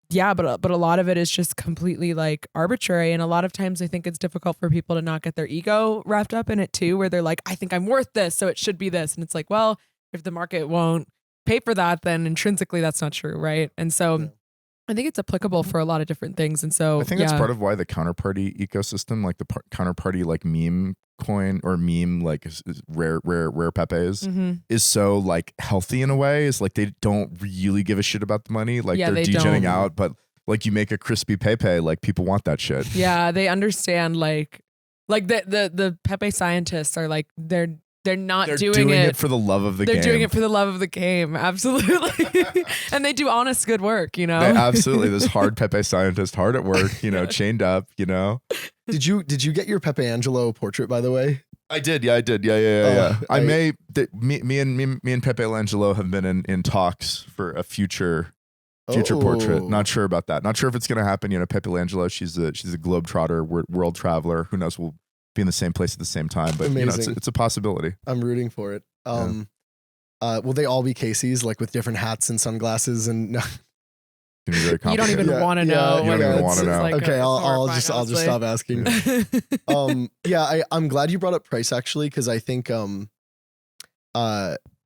yeah, but a lot of it is just completely like arbitrary. And a lot of times I think it's difficult for people to not get their ego wrapped up in it too, where they're like, I think I'm worth this, so it should be this. And it's like, well, if the market won't pay for that, then intrinsically that's not true, right? And so I think it's applicable for a lot of different things. And so I think that's part of why the counterparty ecosystem, like the counterparty like meme coin or meme like rare Pepes is so like healthy in a way. Is like they don't really give a shit about the money. Like they're degenerating out, but like you make a crispy Pepe, like people want that shit. Yeah, they understand like the Pepe scientists are like they're doing it for the love of the game. They're doing it for the love of the game, absolutely. And they do honest good work, Absolutely. This hard Pepe scientist, hard at work, chained up, Did you get your Pepe Angelo portrait, by the way? I did. Yeah. Me and Pepe Angelo have been in talks for a future portrait. Not sure about that. Not sure if it's going to happen. Pepe Angelo, she's a globetrotter, world traveler. Who knows? We'll be in the same place at the same time, but it's a possibility. I'm rooting for it. Will they all be Casey's, like with different hats and sunglasses and? You don't even want to know. You don't even want to know. Like okay, I'll just stop asking. I'm glad you brought up price actually, because I think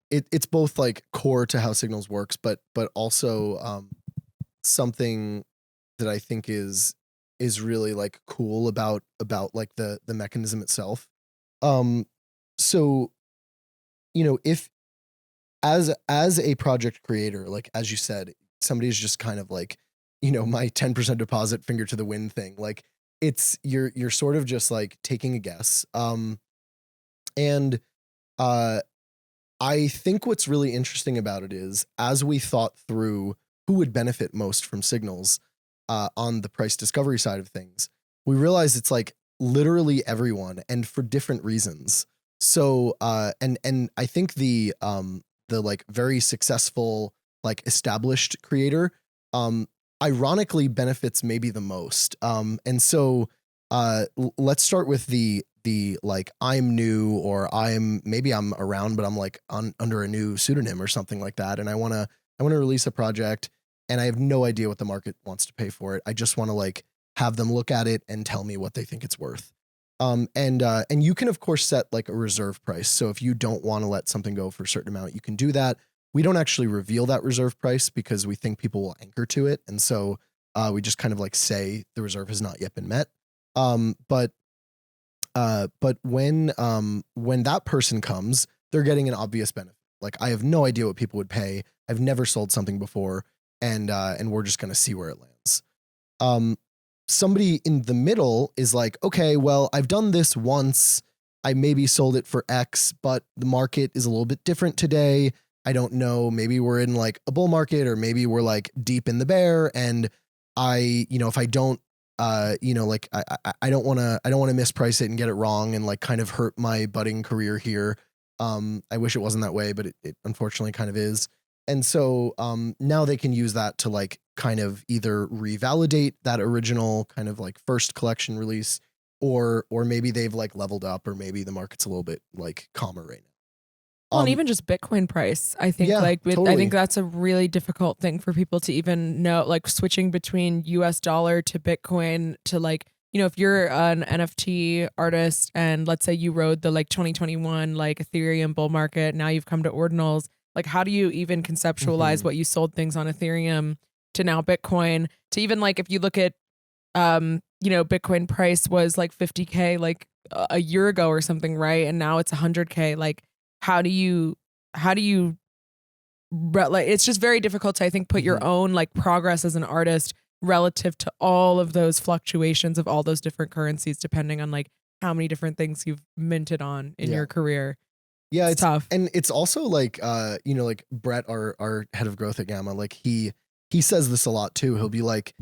it's both like core to how Signals works, but also something that I think is really like cool about like the mechanism itself. So if as a project creator, like as you said, somebody's just kind of like, my 10% deposit finger to the wind thing. Like it's, you're sort of just like taking a guess. I think what's really interesting about it is, as we thought through who would benefit most from Signals on the price discovery side of things, we realized it's like literally everyone, and for different reasons. So, and I think the like very successful, like established creator, ironically benefits maybe the most. And so, let's start with the like, I'm new, or maybe I'm around, but I'm like under a new pseudonym or something like that. And I want to release a project, and I have no idea what the market wants to pay for it. I just want to like have them look at it and tell me what they think it's worth. And you can of course set like a reserve price. So if you don't want to let something go for a certain amount, you can do that. We don't actually reveal that reserve price because we think people will anchor to it. And so we just kind of like say the reserve has not yet been met. But when that person comes, they're getting an obvious benefit. Like I have no idea what people would pay. I've never sold something before, and we're just gonna see where it lands. Somebody in the middle is like, okay, well, I've done this once. I maybe sold it for X, but the market is a little bit different today. I don't know. Maybe we're in like a bull market, or maybe we're like deep in the bear. And if I don't, like I don't want to misprice it and get it wrong and like kind of hurt my budding career here. I wish it wasn't that way, but it unfortunately kind of is. And so now they can use that to like kind of either revalidate that original kind of like first collection release, or maybe they've like leveled up, or maybe the market's a little bit like calmer right now. Well, and even just Bitcoin price, I think totally. I think that's a really difficult thing for people to even know, like switching between US dollar to Bitcoin to like, if you're an NFT artist and let's say you rode the like 2021 like Ethereum bull market, now you've come to Ordinals. Like, how do you even conceptualize what you sold things on Ethereum to now Bitcoin to even like, if you look at, Bitcoin price was like 50K like a year ago or something, right? And now it's 100K. Like, how do you like, it's just very difficult to, I think, put your own like progress as an artist relative to all of those fluctuations of all those different currencies, depending on like how many different things you've minted on in your career. Yeah, it's tough. And it's also like, like Brett, our head of growth at Gamma, like he says this a lot too. He'll be like,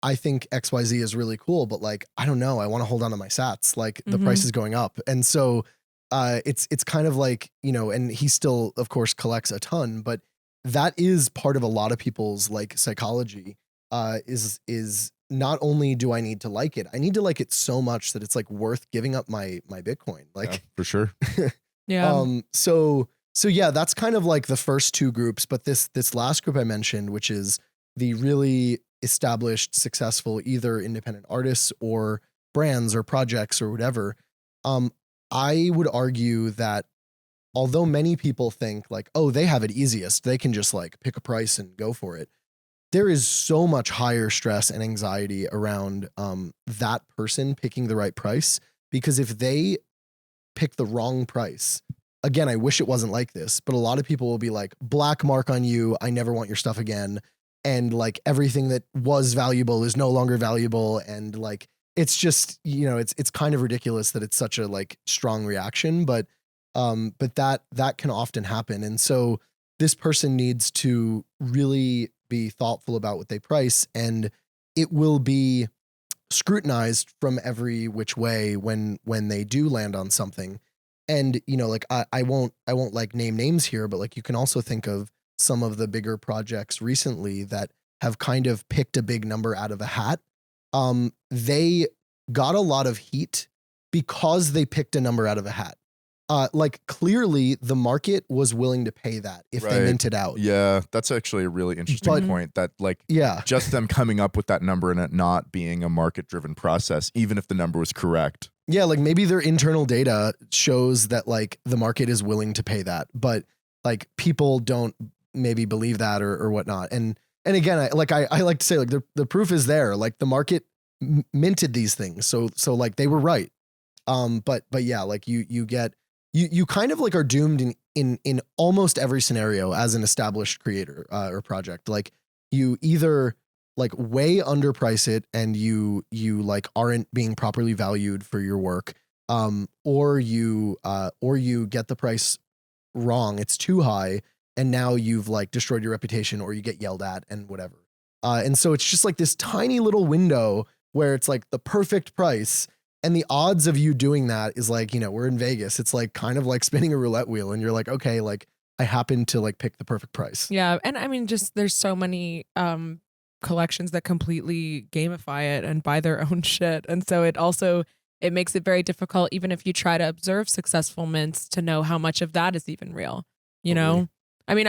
I think XYZ is really cool, but like, I don't know, I want to hold on to my sats. Like the price is going up. And so it's kind of like, and he still of course collects a ton, but that is part of a lot of people's like psychology, is not only do I need to like it, I need to like it so much that it's like worth giving up my Bitcoin. Like yeah, for sure. Yeah. So yeah, that's kind of like the first two groups, but this last group I mentioned, which is the really established, successful, either independent artists or brands or projects or whatever. I would argue that although many people think like, oh, they have it easiest, they can just like pick a price and go for it, there is so much higher stress and anxiety around that person picking the right price, because if they pick the wrong price, again, I wish it wasn't like this, but a lot of people will be like, black mark on you, I never want your stuff again. And like everything that was valuable is no longer valuable. And like, it's just, it's kind of ridiculous that it's such a like strong reaction, but that can often happen. And so this person needs to really be thoughtful about what they price, and it will be scrutinized from every which way when they do land on something. And, like I won't like name names here, but like you can also think of some of the bigger projects recently that have kind of picked a big number out of a hat. They got a lot of heat because they picked a number out of a hat. Like clearly the market was willing to pay that if they minted out. Yeah, that's actually a really interesting point, that like just them coming up with that number and it not being a market driven process, even if the number was correct. Yeah, like maybe their internal data shows that like the market is willing to pay that, but like people don't maybe believe that or whatnot. And again, I like to say like the proof is there. Like the market minted these things, so like they were right. But yeah, like you get. You kind of like are doomed in almost every scenario as an established creator or project. Like you either like way underprice it and you like aren't being properly valued for your work, or you get the price wrong, it's too high, and now you've like destroyed your reputation, or you get yelled at and whatever. And so it's just like this tiny little window where it's like the perfect price. And the odds of you doing that is like, we're in Vegas. It's like kind of like spinning a roulette wheel, and you're like, okay, like I happen to like pick the perfect price. Yeah. And I mean, just there's so many collections that completely gamify it and buy their own shit. And so it makes it very difficult, even if you try to observe successful mints, to know how much of that is even real. You know? I mean,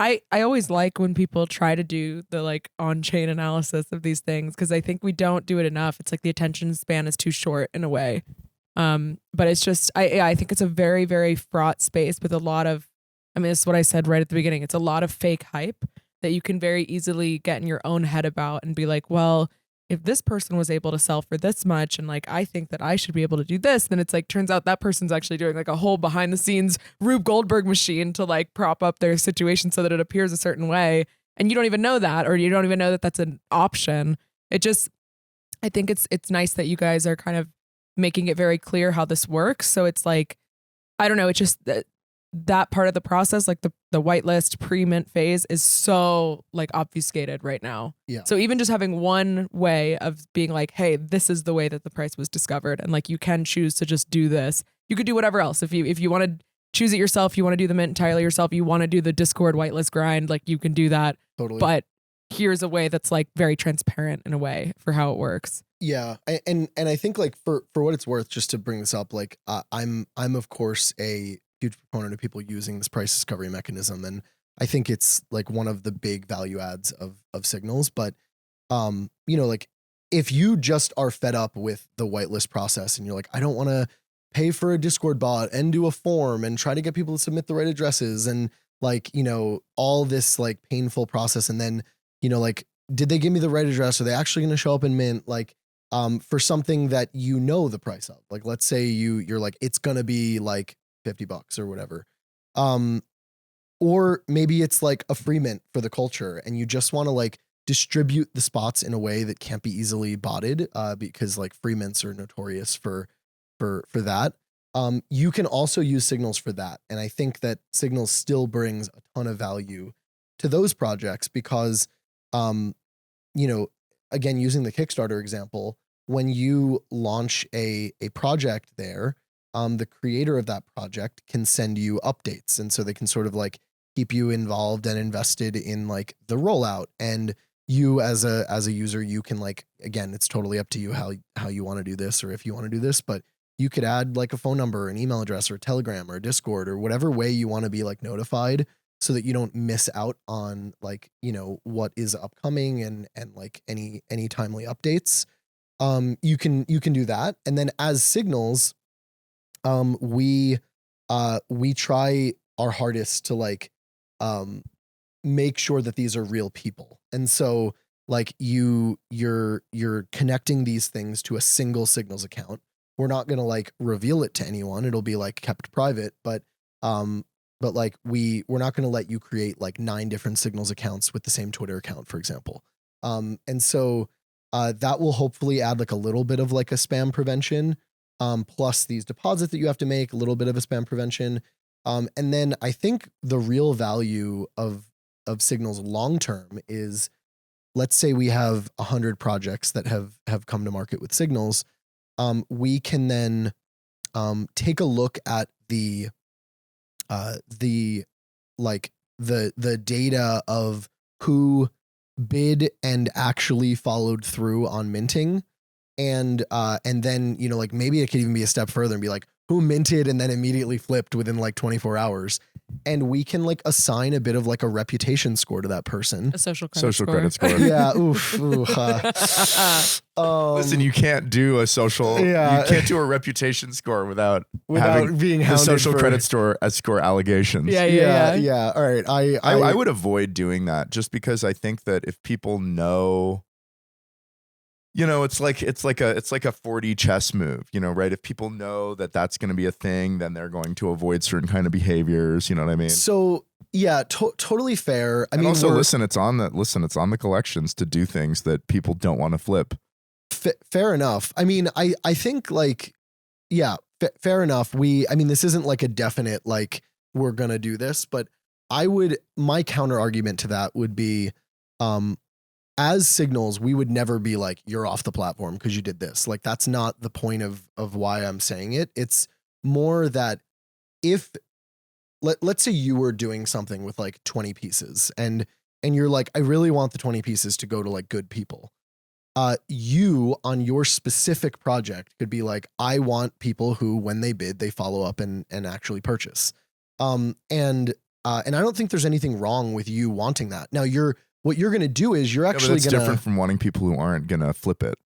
I always like when people try to do the like on-chain analysis of these things, because I think we don't do it enough. It's like the attention span is too short in a way. But it's just, I think it's a very, very fraught space with a lot of, I mean, this is what I said right at the beginning. It's a lot of fake hype that you can very easily get in your own head about and be like, well, if this person was able to sell for this much and like I think that I should be able to do this, then it's like turns out that person's actually doing like a whole behind the scenes Rube Goldberg machine to like prop up their situation so that it appears a certain way, and you don't even know that, or you don't even know that that's an option. It just, I think it's nice that you guys are kind of making it very clear how this works. So it's like, I don't know, it's just that part of the process, like the whitelist pre-mint phase is so like obfuscated right now. Yeah. So even just having one way of being like, hey, this is the way that the price was discovered, and like you can choose to just do this. You could do whatever else. If you want to choose it yourself, you want to do the mint entirely yourself, you want to do the Discord whitelist grind, like you can do that. Totally. But here's a way that's like very transparent in a way for how it works. Yeah, and I think like for what it's worth, just to bring this up, like I'm of course a huge proponent of people using this price discovery mechanism, and I think it's like one of the big value adds of Signals. But you know, like if you just are fed up with the whitelist process and you're like, I don't want to pay for a Discord bot and do a form and try to get people to submit the right addresses and like, you know, all this like painful process, and then, you know, like, did they give me the right address? Are they actually going to show up in mint? Like, for something that you know the price of, like, let's say you're like, it's going to be like $50 or whatever. Or maybe it's like a free mint for the culture and you just want to like distribute the spots in a way that can't be easily botted, because like free mints are notorious for that. You can also use Signals for that. And I think that Signals still brings a ton of value to those projects because, you know, again, using the Kickstarter example, when you launch a project there, the creator of that project can send you updates. And so they can sort of like keep you involved and invested in like the rollout. And you as a user, you can like, again, it's totally up to you how you want to do this or if you want to do this, but you could add like a phone number, an email address, or a Telegram or a Discord or whatever way you want to be like notified so that you don't miss out on like, you know, what is upcoming and like any timely updates. You can do that. And then as Signals, we try our hardest to like make sure that these are real people. And so like you're connecting these things to a single Signals account. We're not going to like reveal it to anyone. It'll be like kept private, but like we're not going to let you create like 9 different Signals accounts with the same Twitter account, for example. And so that will hopefully add like a little bit of like a spam prevention, plus these deposits that you have to make, a little bit of a spam prevention. And then I think the real value of Signals long-term is, let's say we have 100 projects that have come to market with Signals. We can then take a look at the data of who bid and actually followed through on minting, and then, you know, like maybe it could even be a step further and be like who minted and then immediately flipped within like 24 hours. And we can like assign a bit of like a reputation score to that person. A social credit score. Yeah. Listen, you can't do a social. Yeah. You can't do a reputation score without having being the social credit score allegations. Yeah. All right. I would avoid doing that just because I think that if people know, you know, it's like a 4D chess move, you know, right? If people know that that's going to be a thing, then they're going to avoid certain kind of behaviors. You know what I mean? So yeah, totally fair. I mean, also listen, it's on the collections to do things that people don't want to flip. Fair enough. I mean, I think like, yeah, fair enough. This isn't like a definite, like we're going to do this, but my counter argument to that would be, as Signals, we would never be like, you're off the platform because you did this. Like, that's not the point of why I'm saying it. It's more that if, let's say you were doing something with like 20 pieces and you're like, I really want the 20 pieces to go to like good people. You on your specific project could be like, I want people who, when they bid, they follow up and actually purchase. And I don't think there's anything wrong with you wanting that. Now what you're going to do is you're actually going to... It's different from wanting people who aren't going to flip it.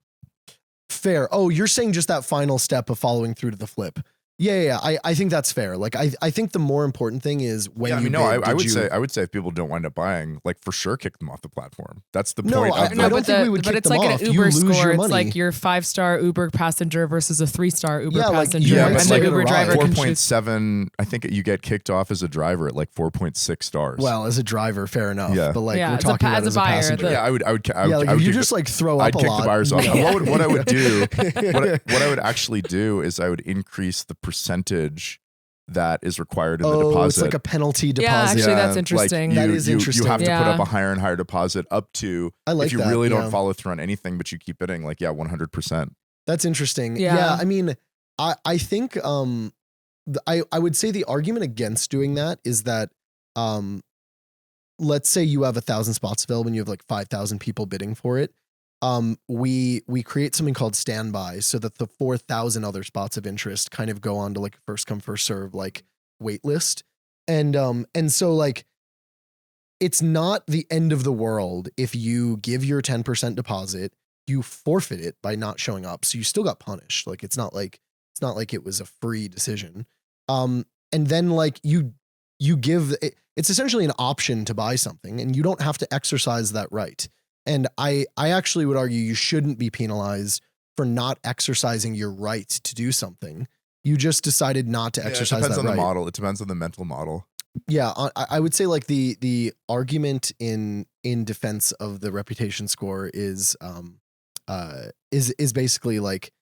Fair. Oh, you're saying just that final step of following through to the flip. Yeah. I think that's fair. Like I think the more important thing is when you bid, I would say if people don't wind up buying, like for sure kick them off the platform. That's the point. I don't think we would kick it's them like off. an Uber You lose score. your It's money. like your 5-star Uber passenger versus a 3-star Uber Yeah, like, passenger. yeah, and it's the like Uber a driver can choose. 4.7. I think you get kicked off as a driver at like 4.6 stars. Well, as a driver, fair enough. Yeah. But like Yeah, we're as a talking pa- about as a as a buyer, passenger. the- yeah, I would Like I would if you kick just like throw up I'd a kick lot. the buyers off. yeah. What I would do, what I would actually do is I would increase the percentage that is required in the deposit. It's like a penalty deposit. Yeah, actually, that's Like, interesting. That is interesting. You have to put Yeah. up a higher and higher deposit up to, I like if you that, really yeah. don't follow through on anything, but you keep bidding, like, 100%. That's interesting. Yeah. Yeah. I mean, I think I would say the argument against doing that is that let's say you have 1,000 spots available and you have like 5,000 people bidding for it. We create something called standby so that the 4,000 other spots of interest kind of go on to like first come first serve like wait list. And so like it's not the end of the world if you give your 10% deposit, you forfeit it by not showing up. So you still got punished. Like it's not like it was a free decision. And then like you give it's essentially an option to buy something and you don't have to exercise that right. And I actually would argue you shouldn't be penalized for not exercising your right to do something. You just decided not to exercise that right. It depends on the model. It depends on the mental model. Yeah, I would say like the argument in defense of the reputation score is basically like,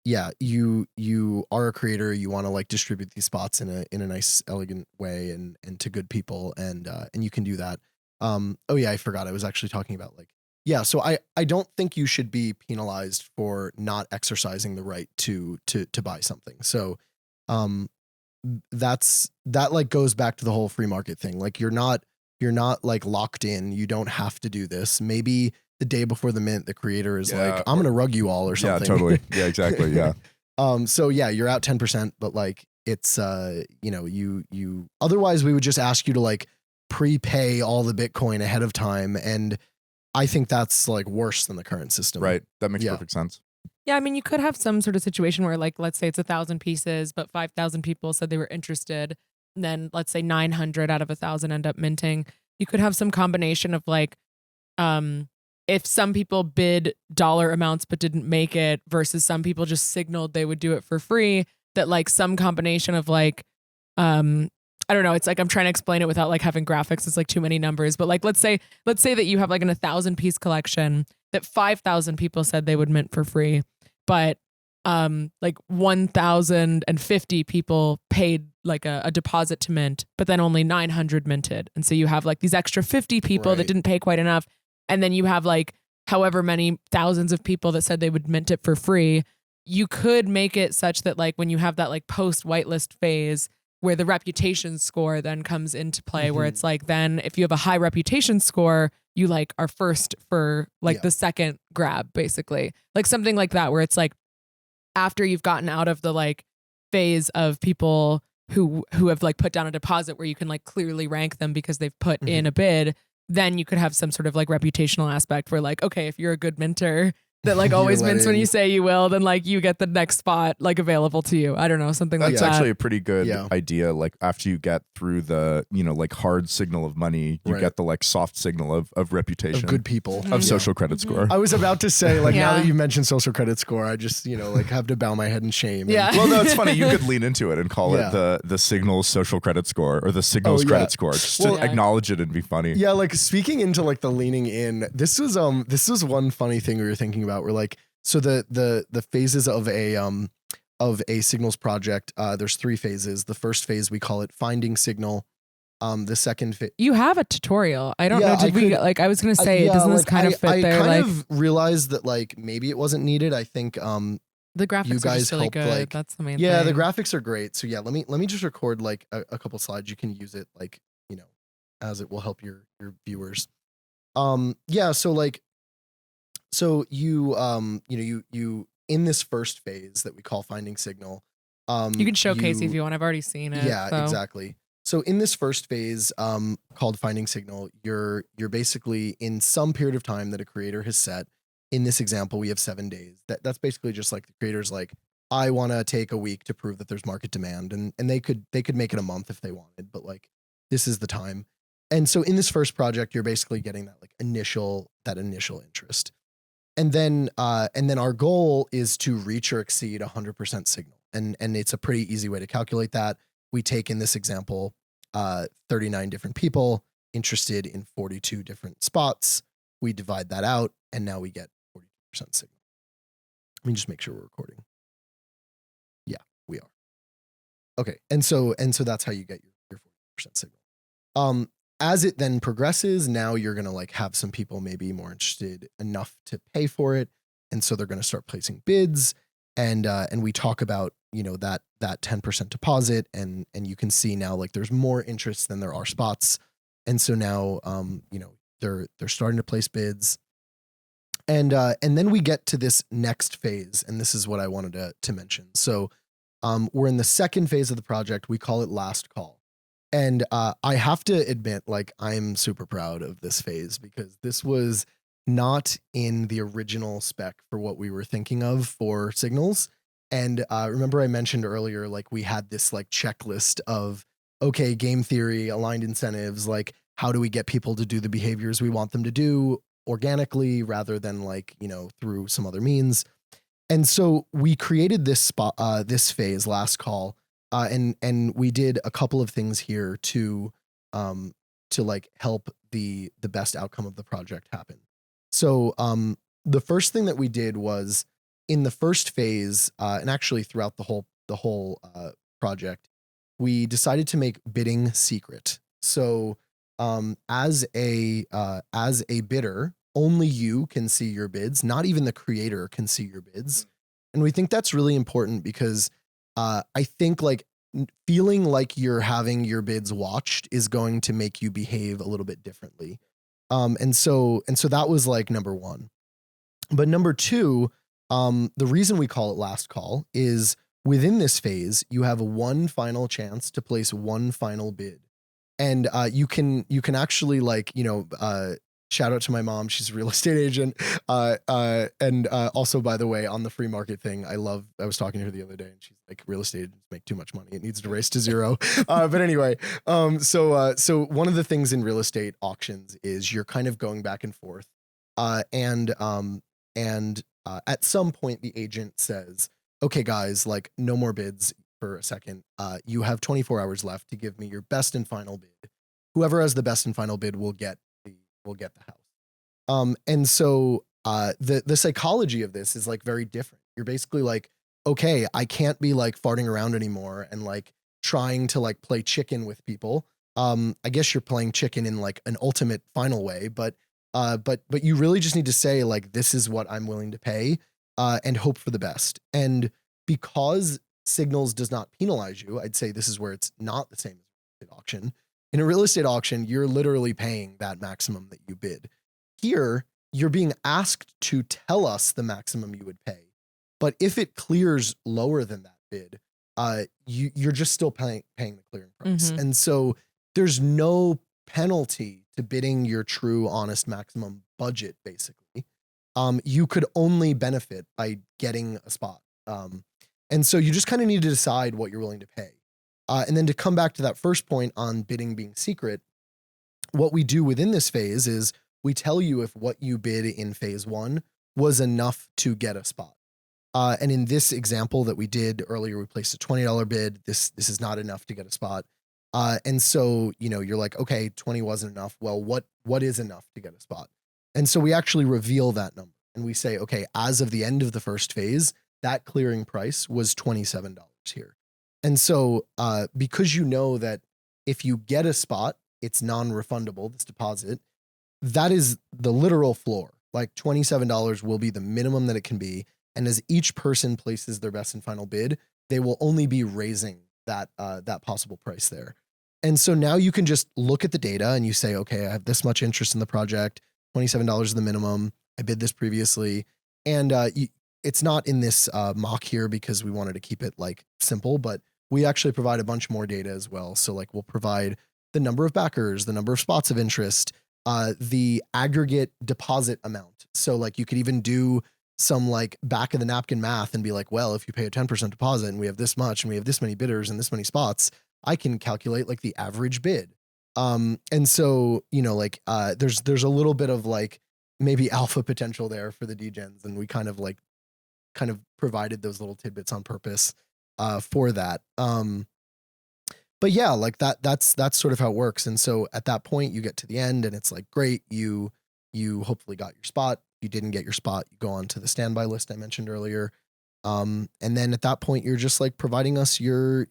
yeah, you are a creator, you want to like distribute these spots in a nice, elegant way and to good people, and you can do that. Oh yeah, I forgot. I was actually talking about like, yeah. So I don't think you should be penalized for not exercising the right to buy something. So that like goes back to the whole free market thing. Like you're not like locked in. You don't have to do this. Maybe the day before the mint, the creator is like, I'm gonna rug you all or something. Yeah, totally. Yeah, exactly. Yeah. So yeah, you're out 10%, but like it's you otherwise we would just ask you to like prepay all the Bitcoin ahead of time, and I think that's like worse than the current system. Right. That makes perfect sense. Yeah, I mean, you could have some sort of situation where, like, let's say it's 1,000 pieces, but 5,000 people said they were interested. And then let's say 900 out of 1,000 end up minting. You could have some combination of like, if some people bid dollar amounts but didn't make it versus some people just signaled they would do it for free, that like some combination of like, I don't know. It's like I'm trying to explain it without like having graphics. It's like too many numbers. But like let's say that you have like an 1,000 piece collection that 5,000 people said they would mint for free, but like 1,050 people paid like a deposit to mint, but then only 900 minted. And so you have like these extra 50 people that didn't pay quite enough. And then you have like however many thousands of people that said they would mint it for free. You could make it such that like when you have that like post whitelist phase where the reputation score then comes into play, where it's like, then if you have a high reputation score, you like are first for like the second grab, basically. Like something like that, where it's like after you've gotten out of the like phase of people who have like put down a deposit where you can like clearly rank them because they've put in a bid, then you could have some sort of like reputational aspect where like, okay, if you're a good minter that like always mints when you say you will, then like you get the next spot like available to you. I don't know, something like that. That's actually a pretty good idea. Like after you get through the, like hard signal of money, you get the like soft signal of reputation. Of good people. Of social credit score. I was about to say like now that you mentioned social credit score, I just, like have to bow my head in shame. Yeah. Well, no, it's funny. You could lean into it and call it the Signals social credit score or the Signals credit score. Just to acknowledge it and be funny. Yeah, like speaking into like the leaning in, this was one funny thing we were thinking about. We're like, so the phases of a Signals project, there's 3 phases. The first phase, we call it finding signal. The second phase. You have a tutorial. I don't know. I was going to say, doesn't this kind of fit there? I kind of realized that like maybe it wasn't needed. I think the graphics you guys are just really helped, good. like, that's the main yeah, thing. the graphics are great. So yeah, let me just record like a couple slides. You can use it like, as it will help your viewers. Yeah, so like, so you in this first phase that we call finding signal, you can showcase if you want. I've already seen it. Yeah, so. exactly. So in this first phase, called finding signal, you're basically in some period of time that a creator has set. In this example, we have 7 days. That's basically just like the creator's like, I want to take a week to prove that there's market demand, and they could make it a month if they wanted, but like this is the time. And so in this first project, you're basically getting that like initial interest. And then our goal is to reach or exceed 100% signal. And it's a pretty easy way to calculate that. We take in this example 39 different people interested in 42 different spots. We divide that out, and now we get 42% signal. Let me just make sure we're recording. Yeah, we are. Okay, and so that's how you get your 40% signal. As it then progresses, now you're gonna like have some people maybe more interested enough to pay for it, and so they're gonna start placing bids, and we talk about that 10% deposit, and you can see now like there's more interest than there are spots, and so now they're starting to place bids, and then we get to this next phase, and this is what I wanted to mention. So we're in the second phase of the project. We call it last call. And I have to admit, like, I'm super proud of this phase because this was not in the original spec for what we were thinking of for Signals. And remember I mentioned earlier, like we had this like checklist of, okay, game theory, aligned incentives, like how do we get people to do the behaviors we want them to do organically rather than like, through some other means. And so we created this this phase, last call, and we did a couple of things here to like help the best outcome of the project happen. So the first thing that we did was in the first phase, and actually throughout the whole project, we decided to make bidding secret. So as a bidder, only you can see your bids. Not even the creator can see your bids, and we think that's really important because I think like feeling like you're having your bids watched is going to make you behave a little bit differently. And so that was like number one. But number two, the reason we call it last call is within this phase, you have one final chance to place one final bid. And you can actually like, shout out to my mom. She's a real estate agent. And also, by the way, on the free market thing, I was talking to her the other day and she's like, real estate agents make too much money. It needs to race to zero. But anyway, so one of the things in real estate auctions is you're kind of going back and forth. And at some point the agent says, okay, guys, like no more bids for a second. You have 24 hours left to give me your best and final bid. Whoever has the best and final bid will get the house. And so the psychology of this is like very different. You're basically like, okay, I can't be like farting around anymore and like trying to like play chicken with people. I guess you're playing chicken in like an ultimate final way, but you really just need to say like, this is what I'm willing to pay, and hope for the best. And because Signals does not penalize you, I'd say this is where it's not the same as an auction. In a real estate auction, you're literally paying that maximum that you bid. Here, you're being asked to tell us the maximum you would pay. But if it clears lower than that bid, you're just still paying the clearing price. Mm-hmm. And so there's no penalty to bidding your true, honest maximum budget, basically. You could only benefit by getting a spot. And so you just kind of need to decide what you're willing to pay. And then to come back to that first point on bidding being secret, what we do within this phase is we tell you if what you bid in phase one was enough to get a spot. And in this example that we did earlier, we placed a $20 bid. This is not enough to get a spot. And so, you're like, okay, 20 wasn't enough. Well, what is enough to get a spot? And so we actually reveal that number and we say, okay, as of the end of the first phase, that clearing price was $27 here. And so because you know that if you get a spot, it's non-refundable, this deposit, that is the literal floor. Like $27 will be the minimum that it can be. And as each person places their best and final bid, they will only be raising that possible price there. And so now you can just look at the data and you say, okay, I have this much interest in the project, $27 is the minimum. I bid this previously. And it's not in this mock here because we wanted to keep it like simple, but we actually provide a bunch more data as well. So like we'll provide the number of backers, the number of spots of interest, the aggregate deposit amount. So like you could even do some like back of the napkin math and be like, well, if you pay a 10% deposit and we have this much and we have this many bidders and this many spots, I can calculate like the average bid. And so, like, there's a little bit of like maybe alpha potential there for the degens. And we kind of provided those little tidbits on purpose, for that. But yeah, like that's sort of how it works. And so at that point you get to the end and it's like, great. You hopefully got your spot. If you didn't get your spot, you go on to the standby list I mentioned earlier. And then at that point you're just like providing us your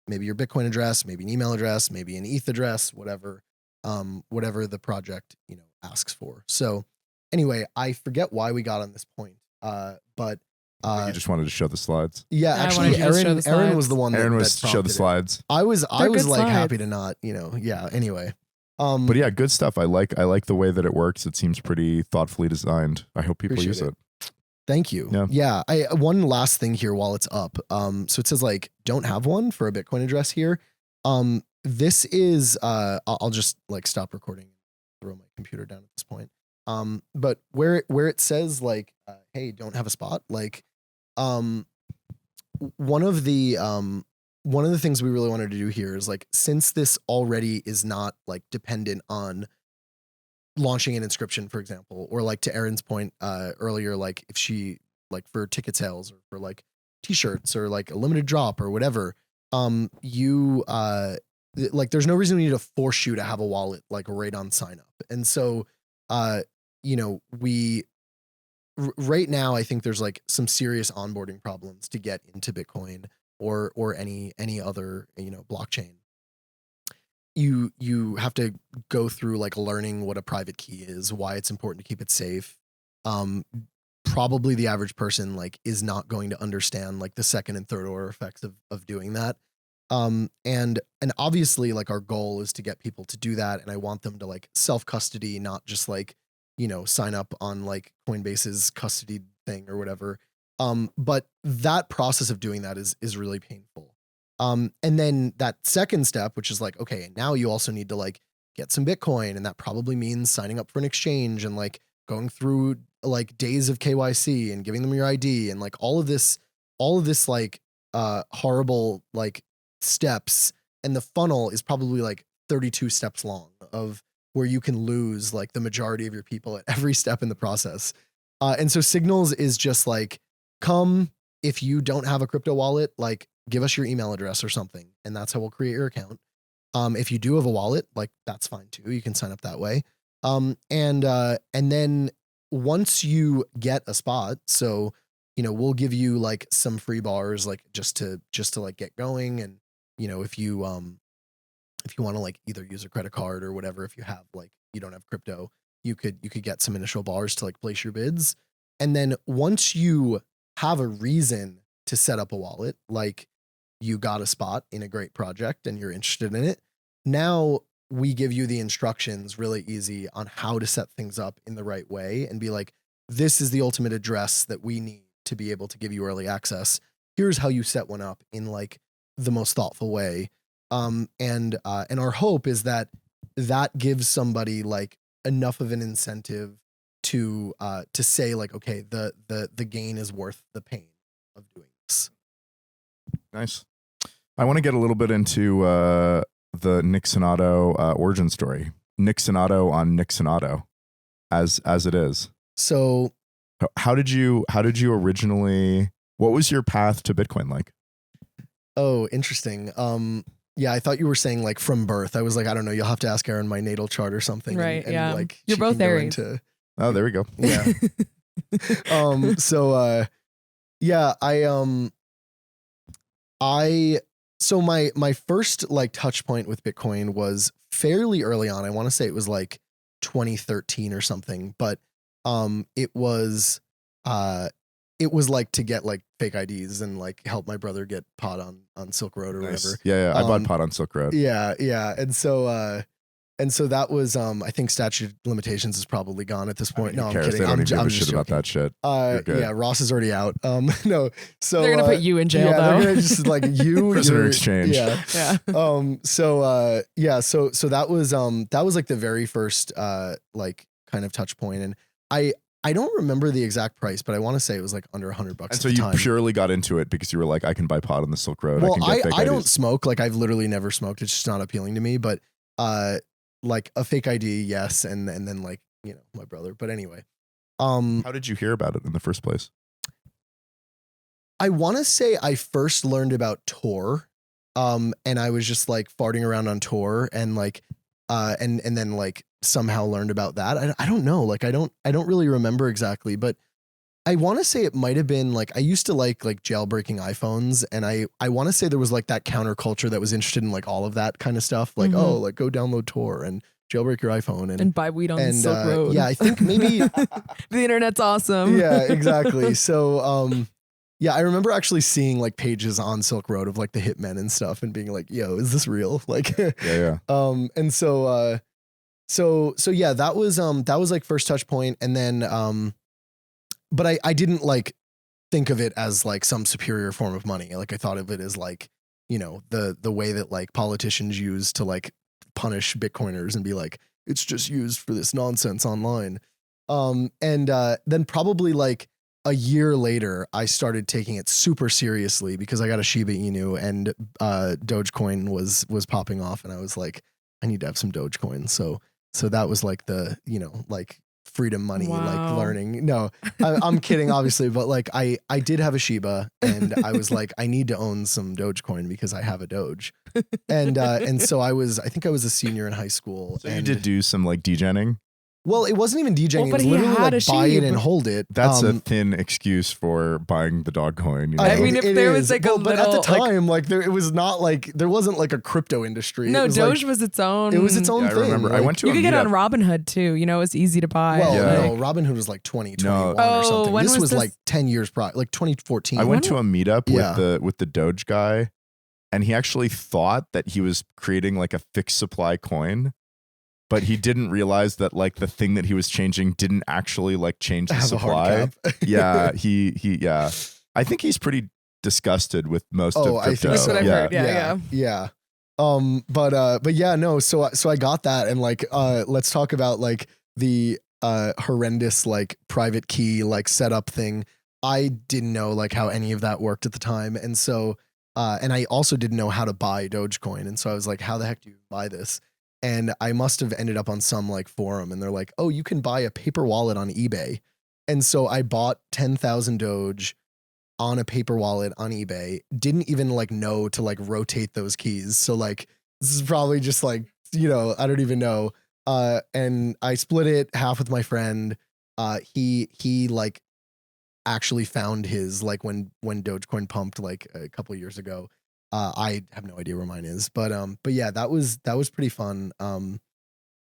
maybe your Bitcoin address, maybe an email address, maybe an ETH address, whatever the project, asks for. So anyway, I forget why we got on this point. But you just wanted to show the slides. yeah, I actually wanted you to show the Aaron slides. was the one Aaron that was to show the prompted it. slides. I was They're like good happy slides. to not, yeah, anyway. But yeah, good stuff. I like the way that it works. It seems pretty thoughtfully designed. I hope people use Appreciate it. Thank you. Yeah. One last thing here while it's up. So it says like, don't have one for a Bitcoin address here. This is, I'll just like stop recording and throw my computer down at this point. But where it says like, hey, don't have a spot, like, one of the things we really wanted to do here is like, since this already is not like dependent on launching an inscription, for example, or like to Aaron's point earlier, like if she like for ticket sales or for like t-shirts or like a limited drop or whatever, like there's no reason we need to force you to have a wallet like right on sign up. And so we right now I think there's like some serious onboarding problems to get into Bitcoin or any other blockchain. You have to go through like learning what a private key is, why it's important to keep it safe. Probably the average person like is not going to understand like the second and third order effects of doing that. And obviously like our goal is to get people to do that. And I want them to like self-custody, not just like, sign up on like Coinbase's custody thing or whatever. But that process of doing that is really painful. And then that second step, which is like, okay, now you also need to like get some Bitcoin. And that probably means signing up for an exchange and like going through like days of KYC and giving them your ID and like all of this like, horrible like steps. And the funnel is probably like 32 steps long of where you can lose like the majority of your people at every step in the process. And so Signals is just like, come, if you don't have a crypto wallet, like give us your email address or something. And that's how we'll create your account. If you do have a wallet, like that's fine too. You can sign up that way. And then once you get a spot, so, we'll give you like some free bars, like just to like get going. And, if you want to like either use a credit card or whatever, if you have like, you don't have crypto, you could get some initial bars to like place your bids. And then once you have a reason to set up a wallet, like you got a spot in a great project and you're interested in it, now we give you the instructions really easy on how to set things up in the right way and be like, this is the ultimate address that we need to be able to give you early access. Here's how you set one up in like the most thoughtful way. And our hope is that gives somebody like enough of an incentive to say like, okay, the gain is worth the pain of doing this. Nice. I want to get a little bit into the Nick Sainato origin story. Nick Sainato on Nick Sainato, as it is. So, how did you originally? What was your path to Bitcoin like? Oh, interesting. Yeah, I thought you were saying like from birth. I was like, I don't know. You'll have to ask Aaron my natal chart or something. Right. And, yeah. Like You're she both can go Aries. Oh, there we go. Yeah. So my first like touch point with Bitcoin was fairly early on. I want to say it was like 2013 or something, but it was like to get like fake IDs and like help my brother get pot on Silk Road or Nice. whatever. Yeah. I bought pot on Silk Road. Yeah. And so that was I think statute of limitations is probably gone at this point. No, I'm kidding. They don't I'm even give a just shit about joking. that shit. You're good. Yeah, Ross is already out. No, so They're gonna put you in jail yeah, though. they're gonna just like you Prisoner exchange. Yeah. Yeah. So that was like the very first like kind of touch point. And I don't remember the exact price, but I want to say it was like under $100 And at so the you time. purely got into it because you were like, I can buy pot on the Silk Road. Well, I can get fake I don't IDs. smoke. Like I've literally never smoked. It's just not appealing to me. But like a fake ID, yes, and then like my brother. But anyway, How did you hear about it in the first place? I want to say I first learned about Tor, and I was just like farting around on Tor, and like, and then like somehow learned about that. I don't know. Like I don't really remember exactly, but I want to say it might have been like I used to like jailbreaking iPhones, and I want to say there was like that counterculture that was interested in like all of that kind of stuff. Like oh, like go download Tor and jailbreak your iPhone and buy weed on the Silk Road. Yeah, I think maybe the internet's awesome. Yeah, exactly. So yeah, I remember actually seeing like pages on Silk Road of like the hitmen and stuff, and being like, "Yo, is this real?" Like, Yeah. And so yeah, that was like first touch point, and then but I didn't like think of it as like some superior form of money. Like I thought of it as like the way that like politicians use to like punish Bitcoiners and be like, it's just used for this nonsense online. And then probably like a year later, I started taking it super seriously because I got a Shiba Inu, and Dogecoin was popping off, and I was like, I need to have some Dogecoin. So that was like the like freedom money, like learning. No, I'm kidding, obviously, but like I did have a Shiba, and I was like, I need to own some Dogecoin because I have a Doge, and so I think I was a senior in high school. So you did do some like degenning? Well, it wasn't even DJing. Well, it was literally like buy it and hold it. That's a thin excuse for buying the dog coin. You know? I mean, if there was like a but at the time, like there, it was not like there wasn't like a crypto industry. No, Doge was its own. It was its own thing. I remember. Like, I went to. You a could get meetup. on Robinhood too. It was easy to buy. Well, Yeah. no, Robinhood was like 2021 No. or something. When This was was this? like 10 years prior, like 2014. I went to a meetup Yeah. with the Doge guy, and he actually thought that he was creating like a fixed supply coin, but he didn't realize that like the thing that he was changing didn't actually like change the Have a supply. hard cap. Yeah, yeah. I think he's pretty disgusted with most of crypto. I think That's so. what I've heard. Yeah. Yeah. But yeah, no. So I got that, and like, let's talk about like the horrendous like private key like setup thing. I didn't know like how any of that worked at the time, and so and I also didn't know how to buy Dogecoin, and so I was like, how the heck do you buy this? And I must have ended up on some like forum, and they're like, oh, you can buy a paper wallet on eBay. And so I bought 10,000 Doge on a paper wallet on eBay. Didn't even like know to like rotate those keys. So like, this is probably just like, I don't even know. And I split it half with my friend. He like actually found his, like when Dogecoin pumped like a couple of years ago. I have no idea where mine is, but yeah, that was pretty fun. And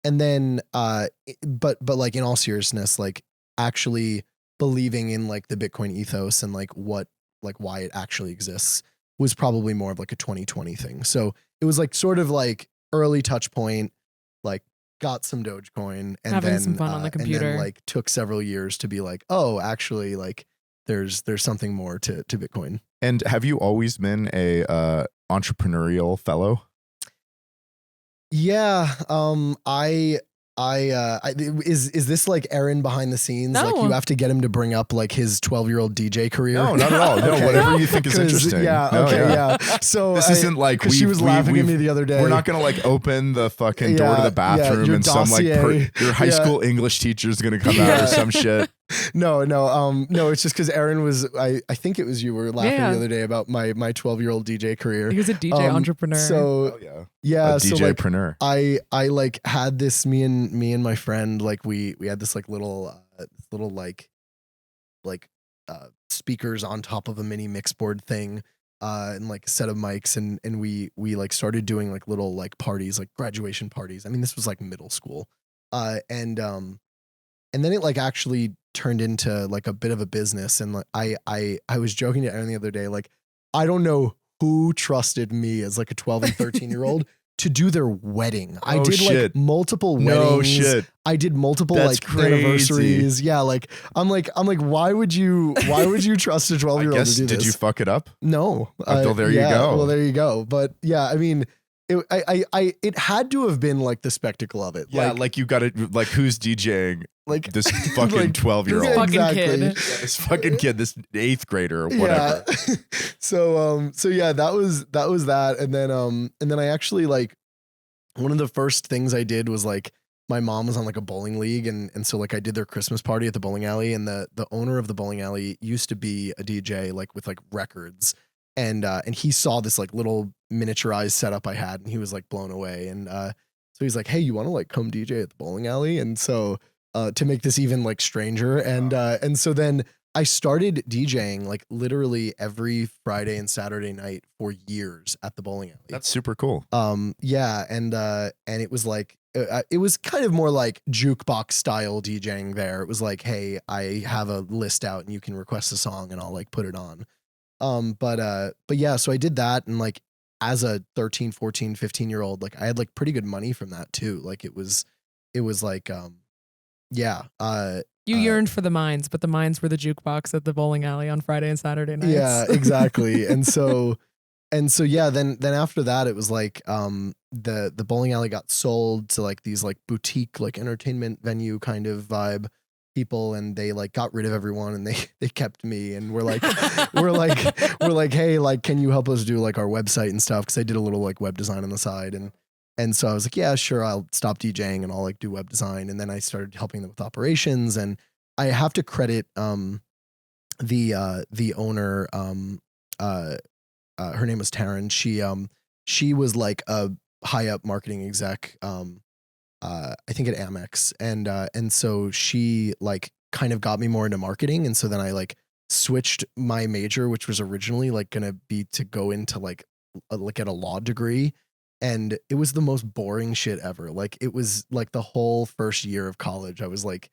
then, but like in all seriousness, like actually believing in like the Bitcoin ethos and like why it actually exists was probably more of like a 2020 thing. So it was like sort of like early touch point, like got some Dogecoin and Having then some fun on the computer. and then like took several years to be like, oh, actually like there's something more to Bitcoin. And have you always been a entrepreneurial fellow? Yeah. Is this like Aaron behind the scenes? No. Like you have to get him to bring up like his 12-year-old DJ career? No, not at all. No, Okay. whatever you think is 'Cause, interesting. Yeah. No, Okay. Yeah. So This isn't like she was laughing at me the other day. We're not gonna like open the fucking door to the bathroom your and some like dossier. your high school English teacher is gonna come out or some shit. No. It's just because Aaron was. I think it was you were laughing the other day about my 12-year-old DJ career. He was a DJ entrepreneur. So Oh, yeah. A So like DJ-preneur. I like had this me and my friend like we had this like little like speakers on top of a mini mix board thing and like a set of mics and we like started doing like little like parties, like graduation parties. I mean, this was like middle school. And then it like actually turned into like a bit of a business. And like I was joking to Aaron the other day, like I don't know who trusted me as like a 12 and 13-year-old to do their wedding. I did like multiple weddings. No shit. I did multiple That's like crazy. anniversaries. Yeah, like I'm like, why would you trust a 12-year-old to do this? Did you fuck it up? No. Well, there you go. Well, there you go. But yeah, I mean, it had to have been like the spectacle of it. Yeah, like, like you got it. Like who's DJing? like This fucking like, 12-year-old. This fucking exactly. kid. This fucking kid, this 8th grader or whatever. Yeah. So yeah, that was that. And then I actually like, one of the first things I did was like, my mom was on like a bowling league, and so like I did their Christmas party at the bowling alley, and the owner of the bowling alley used to be a DJ like with like records, and he saw this like little miniaturized setup I had, and he was like blown away, and so he's like, hey, you want to like come DJ at the bowling alley? And so to make this even like stranger, and so then I started DJing like literally every Friday and Saturday night for years at the bowling alley. That's super cool. Yeah, and it was like it was kind of more like jukebox style DJing there. It was like, hey, I have a list out and you can request a song and I'll like put it on. But yeah, so I did that, and like as a 13, 14, 15-year-old, like I had like pretty good money from that too. Like it was like yeah. You yearned for the mines, but the mines were the jukebox at the bowling alley on Friday and Saturday nights. Yeah, exactly. and so yeah, then after that it was like the bowling alley got sold to like these like boutique like entertainment venue kind of vibe people, and they like got rid of everyone, and they kept me, and we're like hey, like can you help us do like our website and stuff, because I did a little like web design on the side, and so I was like, yeah, sure, I'll stop DJing and I'll like do web design. And then I started helping them with operations, and I have to credit the owner, her name was Taryn. She was like a high up marketing exec, I think at Amex, and so she like kind of got me more into marketing, and so then I like switched my major, which was originally like gonna be to go into like get a law degree, and it was the most boring shit ever. Like it was like the whole first year of college, I was like,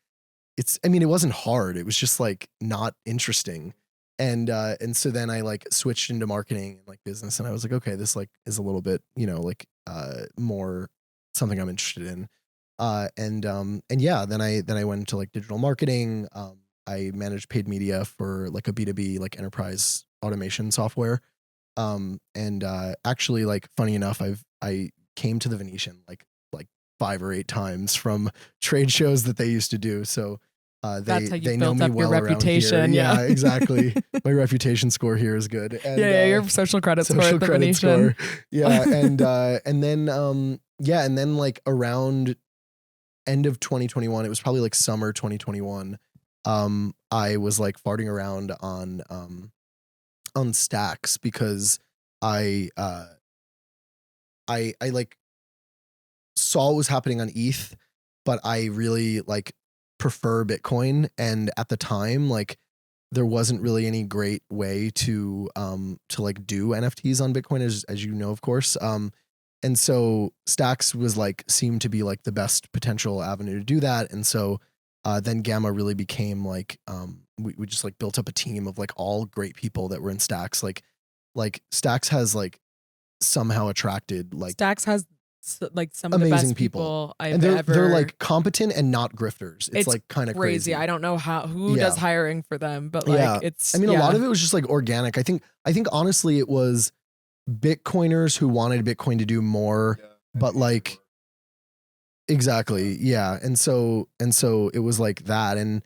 I mean, it wasn't hard. It was just like not interesting. And so then I like switched into marketing and like business, and I was like, okay, this like is a little bit, like more something I'm interested in. And yeah, then I went into like digital marketing. I managed paid media for like a B2B like enterprise automation software. And actually, like funny enough, I came to the Venetian like 5 or 8 times from trade shows that they used to do. So they know me well around here. Yeah, exactly. My reputation score here is good. And, your social credit score at the Venetian. Yeah, and then like around end of 2021, it was probably like summer 2021. I was like farting around on Stacks because I like saw what was happening on ETH, but I really like prefer Bitcoin, and at the time like there wasn't really any great way to like do NFTs on Bitcoin, as you know, of course. And so Stacks was like seemed to be like the best potential avenue to do that. And so then Gamma really became like we just like built up a team of like all great people that were in Stacks. Like Stacks has like somehow attracted like Stacks has like some of the amazing best people I've and ever. They're like competent and not grifters. It's like kind of crazy. I don't know who does hiring for them, but like it's. I mean, a lot of it was just like organic. I think honestly it was Bitcoiners who wanted Bitcoin to do more, but like exactly, yeah. And so it was like that, and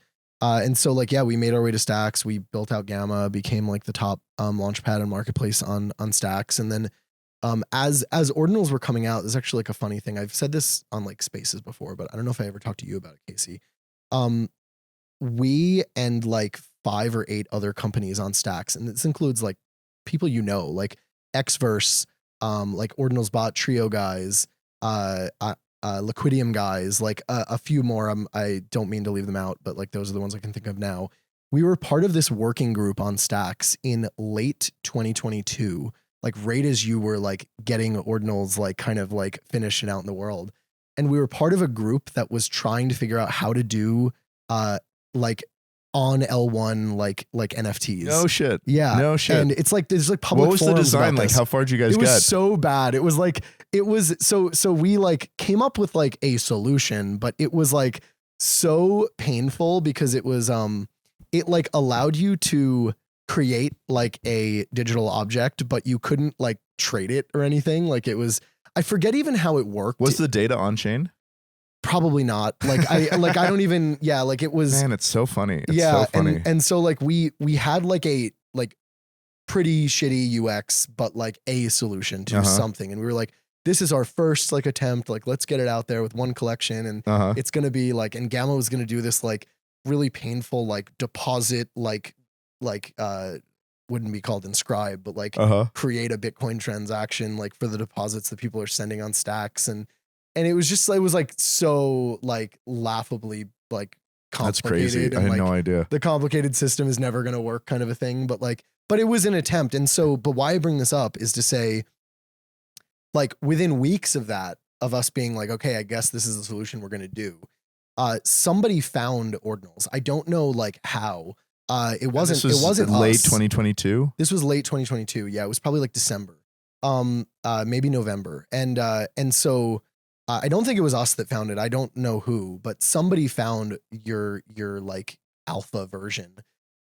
so like we made our way to Stacks. We built out Gamma, became like the top launchpad and marketplace on Stacks, and then. As Ordinals were coming out, there's actually like a funny thing. I've said this on like Spaces before, but I don't know if I ever talked to you about it, Casey. We and like 5 or 8 other companies on Stacks, and this includes like people like Xverse, like Ordinals Trio guys, Liquidium guys, like a few more. I don't mean to leave them out, but like those are the ones I can think of now. We were part of this working group on Stacks in late 2022. Like right as you were like getting Ordinals like kind of like finished and out in the world. And we were part of a group that was trying to figure out how to do like on L1 like NFTs. No shit. Yeah. No shit. And it's like there's like public. What was the design like? This. How far did you guys get? It was so bad. It was so we like came up with like a solution, but it was like so painful because it was it like allowed you to create like a digital object, but you couldn't like trade it or anything. Like it was, I forget even how it worked. Was the data on chain? Probably not. Like I don't even, yeah, like it was. Man, it's so funny. It's yeah. so funny. And so like we had like a pretty shitty UX, but like a solution to something. And we were like, this is our first like attempt. Like, let's get it out there with one collection. And it's going to be like, and Gamma was going to do this like really painful, like deposit, wouldn't be called Inscribe, but like create a Bitcoin transaction, like for the deposits that people are sending on stacks. And it was just, it was like so like laughably like complicated. That's crazy. And, I had like, no idea. the complicated system is never going to work kind of a thing. But it was an attempt. And so, but why I bring this up is to say, like within weeks of that, of us being like, okay, I guess this is the solution we're going to do. Somebody found Ordinals. I don't know like how. It wasn't late us. 2022. This was late 2022. Yeah, it was probably like December, maybe November. And so I don't think it was us that found it. I don't know who, but somebody found your like alpha version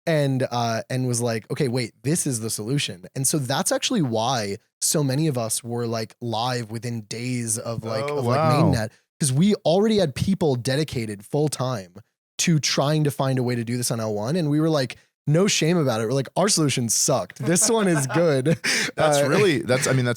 and was like, okay, wait, this is the solution. And so that's actually why so many of us were like live within days of like mainnet, because we already had people dedicated full time to trying to find a way to do this on L1. And we were like, no shame about it. We're like, our solution sucked. This one is good. That's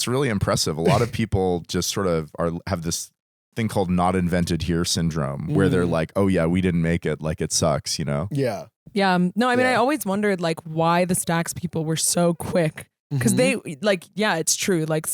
really impressive. A lot of people just sort of have this thing called not invented here syndrome where they're like, oh yeah, we didn't make it. Like it sucks, you know? Yeah. Yeah. No, I mean, I always wondered like why the Stacks people were so quick. Because they like, yeah, it's true. Like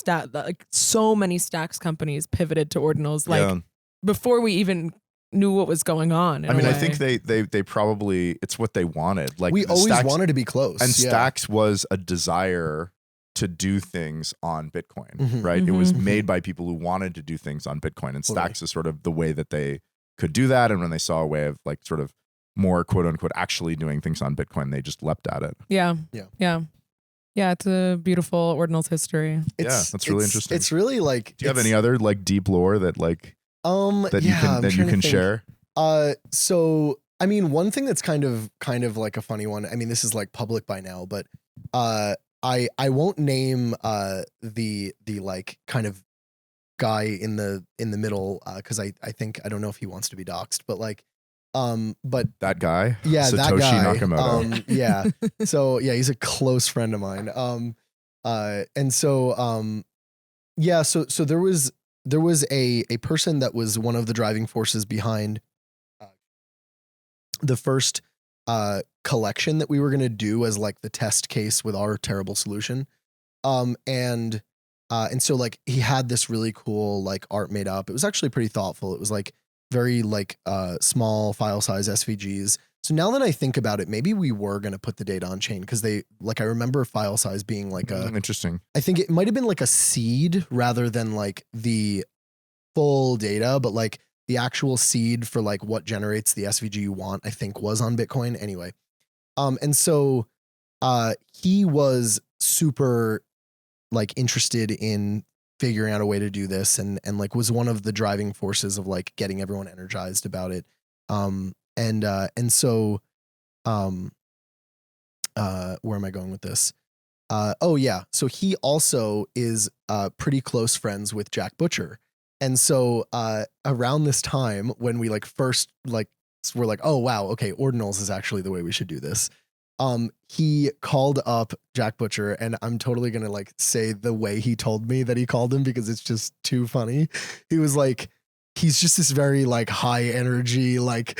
so many Stacks companies pivoted to Ordinals like before we even knew what was going on. I mean, I think they probably, it's what they wanted. Like we always wanted to be close. And Stacks was a desire to do things on Bitcoin, right? It was made by people who wanted to do things on Bitcoin, and Stacks is sort of the way that they could do that. And when they saw a way of like sort of more quote unquote actually doing things on Bitcoin, they just leapt at it. Yeah. It's a beautiful Ordinals history. That's really interesting. It's really like. Do you have any other like deep lore that like you can share? So I mean, one thing that's kind of like a funny one. I mean, this is like public by now, but I won't name the like kind of guy in the middle because I think I don't know if he wants to be doxxed, but like but that guy, yeah, Satoshi that guy, Nakamoto. yeah. So yeah, he's a close friend of mine. And so yeah, so there was a person that was one of the driving forces behind the first collection that we were going to do as like the test case with our terrible solution. And so like he had this really cool like art made up. It was actually pretty thoughtful. It was like very like small file size SVGs. So now that I think about it, maybe we were going to put the data on chain because they like, I remember file size being like interesting. I think it might've been like a seed rather than like the full data, but like the actual seed for like what generates the SVG you want, I think was on Bitcoin anyway. And so he was super like interested in figuring out a way to do this and like was one of the driving forces of like getting everyone energized about it. And so where am I going with this? Oh yeah. So he also is pretty close friends with Jack Butcher. And so around this time when we like first like were like, oh wow, okay, Ordinals is actually the way we should do this. He called up Jack Butcher, and I'm totally gonna like say the way he told me that he called him because it's just too funny. He was like, he's just this very like high energy, like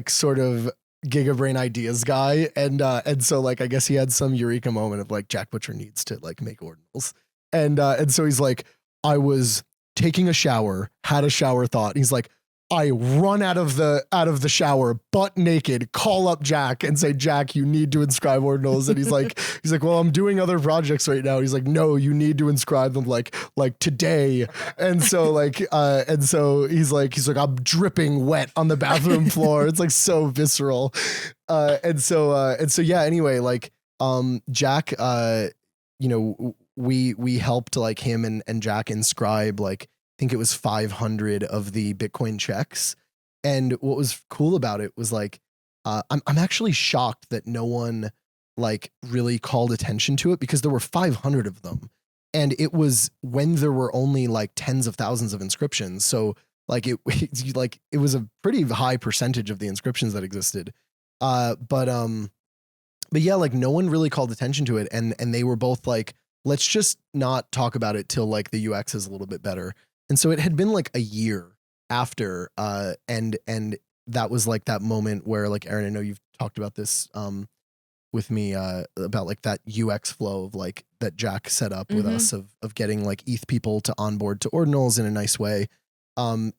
sort of gigabrain ideas guy. And so like I guess he had some eureka moment of like Jack Butcher needs to like make Ordinals. And so he's like, I was taking a shower, had a shower thought. He's like, I run out of the shower, butt naked, call up Jack and say, Jack, you need to inscribe Ordinals. And he's like, well, I'm doing other projects right now. He's like, no, you need to inscribe them like today. And so like, and so he's like, I'm dripping wet on the bathroom floor. It's like so visceral. And so yeah, anyway, like, Jack, you know, we helped like him and Jack inscribe like, I think it was 500 of the Bitcoin checks. And what was cool about it was like, I'm actually shocked that no one like really called attention to it because there were 500 of them. and it was when there were only like tens of thousands of inscriptions. So like it was a pretty high percentage of the inscriptions that existed. But yeah, like no one really called attention to it, and they were both like, let's just not talk about it till like the UX is a little bit better. And so it had been like a year after, and that was like that moment where, like, Aaron, I know you've talked about this with me about like that UX flow of like that Jack set up with us of getting like ETH people to onboard to Ordinals in a nice way. And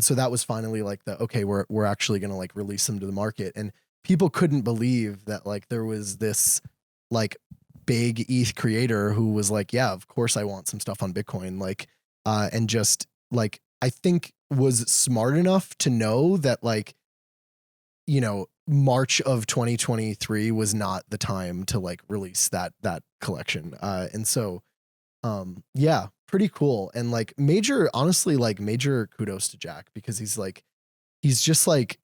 so that was finally like okay, we're actually going to like release them to the market. And people couldn't believe that like there was this like big ETH creator who was like, yeah, of course I want some stuff on Bitcoin. Like, and just like, I think was smart enough to know that like, you know, March of 2023 was not the time to like release that collection. And so, yeah, pretty cool. And like honestly, major kudos to Jack, because he's just like,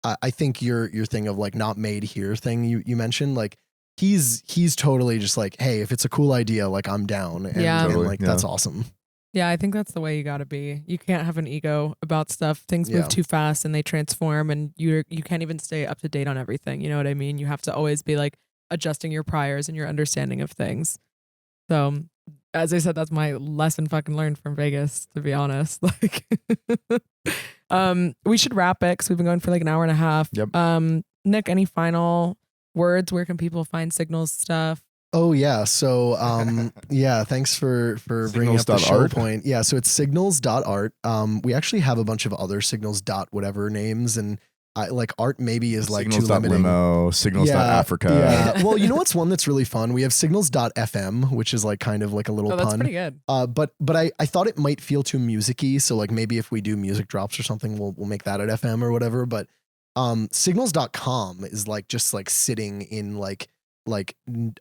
I think your thing of like not made here thing you mentioned, like he's totally just like, hey, if it's a cool idea, like I'm down. And, totally, like that's awesome. Yeah, I think that's the way you got to be. You can't have an ego about stuff. Things move too fast and they transform, and you can't even stay up to date on everything. You know what I mean? You have to always be like adjusting your priors and your understanding of things. So, as I said, that's my lesson fucking learned from Vegas, to be honest. Like, we should wrap it because we've been going for like an hour and a half. Yep. Nick, any final words? Where can people find Signals stuff? Oh yeah. So yeah, thanks for bringing up the show point. Yeah, so it's Signals.art. We actually have a bunch of other Signals dot whatever names, and like art maybe is like too limiting. Signals.limo, Signals.africa. Yeah. Well, you know what's one that's really fun? We have Signals.fm, which is like kind of like a little that's pun. Pretty good. But I thought it might feel too music-y, so like maybe if we do music drops or something, we'll make that at FM or whatever. But Signals.com is like just like sitting in like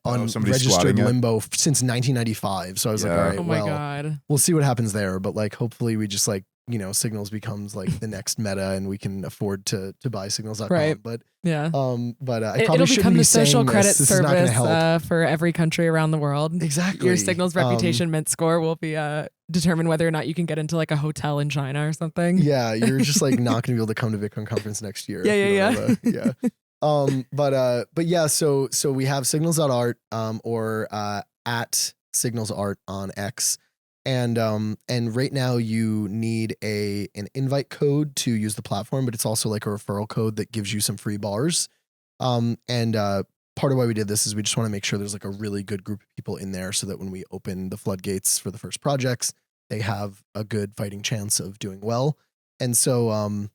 unregistered limbo since 1995. So I was like, all right, oh my God, we'll see what happens there. But like, hopefully we just like, you know, Signals becomes like the next meta and we can afford to buy Signals.com. Right. But yeah, but I probably shouldn't become be the social credit this is not gonna help. service for every country around the world. Exactly. Your Signals reputation mint score will be determine whether or not you can get into like a hotel in China or something. Yeah, you're just like not gonna be able to come to Bitcoin conference next year. Yeah. But yeah, so we have Signals.art or at Signals.art on X. And right now you need an invite code to use the platform, but it's also like a referral code that gives you some free bars. And part of why we did this is we just want to make sure there's like a really good group of people in there so that when we open the floodgates for the first projects, they have a good fighting chance of doing well. And so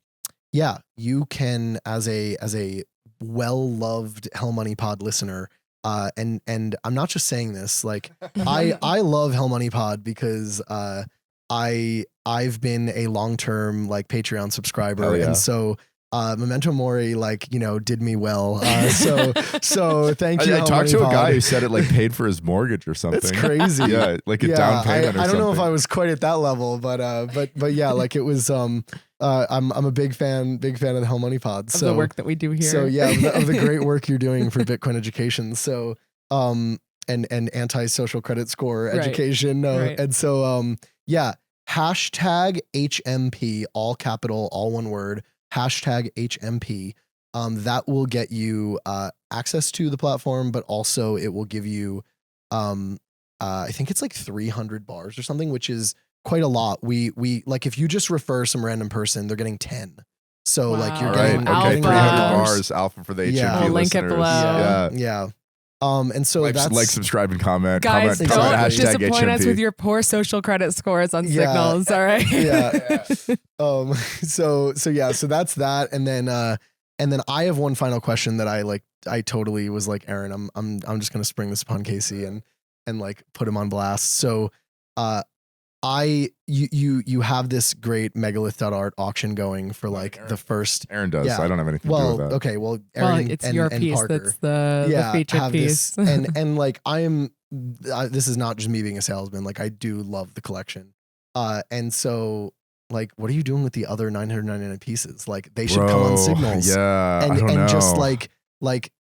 yeah, you can as a well-loved Hell Money Pod listener, and I'm not just saying this, like I love Hell Money Pod because I've been a long-term like Patreon subscriber, and so Memento Mori, like, you know, did me well. So thank you. I talked to a guy who said it like paid for his mortgage or something. It's crazy. Yeah, like a down payment. I don't know if I was quite at that level, but yeah, like it was. I'm a big fan of the Hell Money Pod. So the work that we do here. So yeah, of the great work you're doing for Bitcoin education. So and anti-social credit score education. Right. And so yeah, hashtag HMP, all capital, all one word. Hashtag HMP. That will get you access to the platform, but also it will give you, I think it's like 300 bars or something, which is quite a lot. We like if you just refer some random person, they're getting 10. So like you're getting, okay, 300 bars alpha for the HMP I'll link it listeners. below. Yeah. And so like, that's subscribe and comment. Guys, comment, don't hashtag disappoint HMP. us with your poor social credit scores on Signals. All right. Yeah. So that's that. And then I have one final question that I totally was like, Aaron, I'm just gonna spring this upon Casey and like put him on blast. So you have this great megalith.art auction going for like Aaron, the first. Aaron does. Yeah. I don't have anything to do with that. Okay. Well, Aaron it's and, your and piece Parker. that's the featured piece. This, and like this is not just me being a salesman. Like I do love the collection. And so like, what are you doing with the other 999 pieces? Like they should come on Signals. Yeah. And I don't know. just like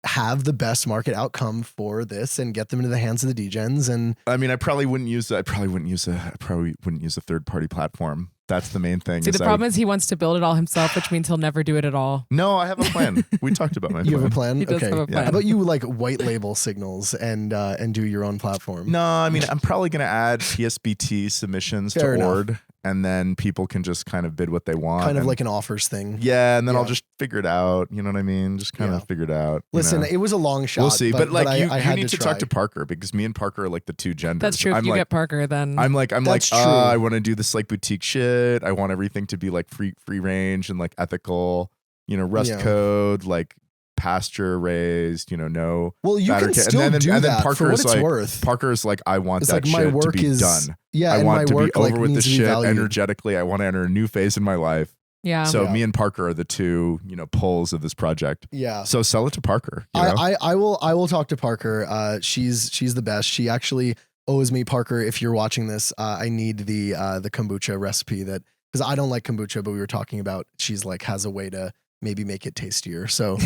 have the best market outcome for this and get them into the hands of the degens. And I mean, I probably wouldn't use a third party platform. That's the main thing. See, the problem is he wants to build it all himself, which means he'll never do it at all. No, I have a plan. We talked about my plan. you have a plan? He does have a plan. How about you like white label Signals and do your own platform? No, I mean, I'm probably going to add PSBT submissions Fair to enough. Ord, and then people can just kind of bid what they want. Kind of and, like an offers thing. yeah, and then Yeah. I'll just figure it out. You know what I mean? Just kind Yeah. of figure it out. you Listen, know? it was a long shot. We'll see. But like, I you had need to try. talk to Parker, because me and Parker are like the two genders. That's true. If I'm you like, get Parker, then I'm like, That's true. I want to do this like boutique shit. I want everything to be like free range and like ethical, Rust Yeah. code, like pasture raised, no. Well, you batter can ca- still and then, do and then that for Parker's what it's like, worth. Parker's like, I want It's that like my shit to work be is done. Yeah, I and want my to work be over like with needs this to be shit valued. energetically. I want to enter a new phase in my life. yeah. So Yeah. me and Parker are the two, poles of this project. Yeah. So sell it to Parker. You know? I will talk to Parker. She's the best. She actually owes me, Parker. If you're watching this, I need the kombucha recipe because I don't like kombucha, but we were talking about she's like has a way to maybe make it tastier. So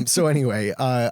so anyway, I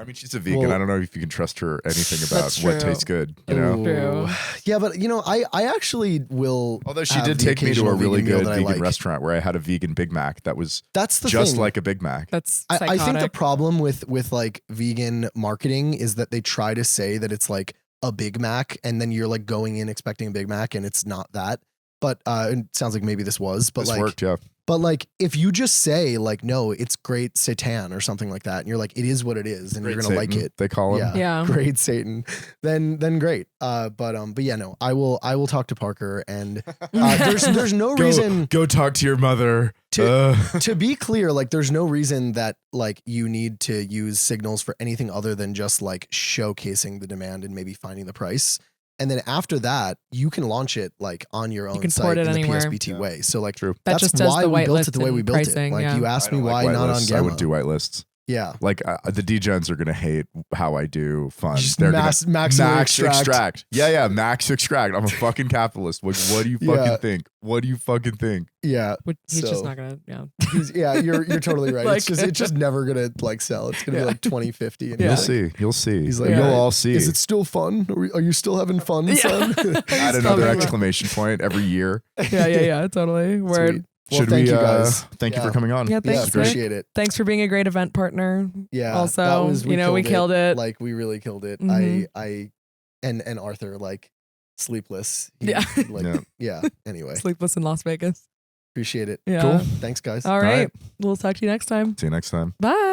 mean, she's a vegan. well- I don't know if you can trust her anything about That's what true. tastes good. You know. Ooh. True. Yeah, but I actually will. Although she have did the take me to a occasional really vegan meal good that I vegan like. restaurant where I had a vegan Big Mac that was That's the just thing. like a Big Mac. That's I psychotic. think the problem with like vegan marketing is that they try to say that it's like a Big Mac, and then you're like going in expecting a Big Mac, and it's not that. But it sounds like maybe this was. But This like, worked, yeah. but like, if you just say like, no, it's great Satan or something like that, and you're like, it is what it is, and Great you're gonna like Satan, it. They call him. Yeah. Great Satan. Then great. But yeah, no, I will talk to Parker, and there's no reason. Go talk to your mother. To be clear, like there's no reason that like you need to use Signals for anything other than just like showcasing the demand and maybe finding the price. And then after that, you can launch it like on your own can site port it in the anywhere. PSBT Yeah. way. So like True. That that's just does why the we built whitelist it the way we and built pricing, it. Like yeah. you I asked me don't why like not on whitelists. Gamma. I would do whitelists. Yeah. Like the degens are gonna hate how I do funds. Just They're maximally gonna max extract. Yeah, max extract. I'm a fucking capitalist. What do you fucking Yeah. think? What do you fucking think? Yeah. He's So- just not gonna. Yeah. Yeah, you're totally right. Like- it's just never gonna like sell. It's gonna be Yeah. like 2050. And Yeah. You'll you're like, see. You'll see. He's like, You'll yeah. all see. Is it still fun? Are you still having fun, Yeah. son? Add another Probably. exclamation point every year. Yeah. Totally. Word. Sweet. Well, Should thank we? you guys. Thank you Yeah. for coming on. Yeah. Yeah, Thanks. Nick. appreciate it. Thanks for being a great event partner. Yeah. Also, that was, we killed it. Like we really killed it. Mhm. I and Arthur like sleepless. Yeah. Like, yeah. Anyway, Sleepless in Las Vegas. appreciate it. Yeah. Cool. Thanks, guys. All right. right. We'll talk to you next time. See you next time. Bye.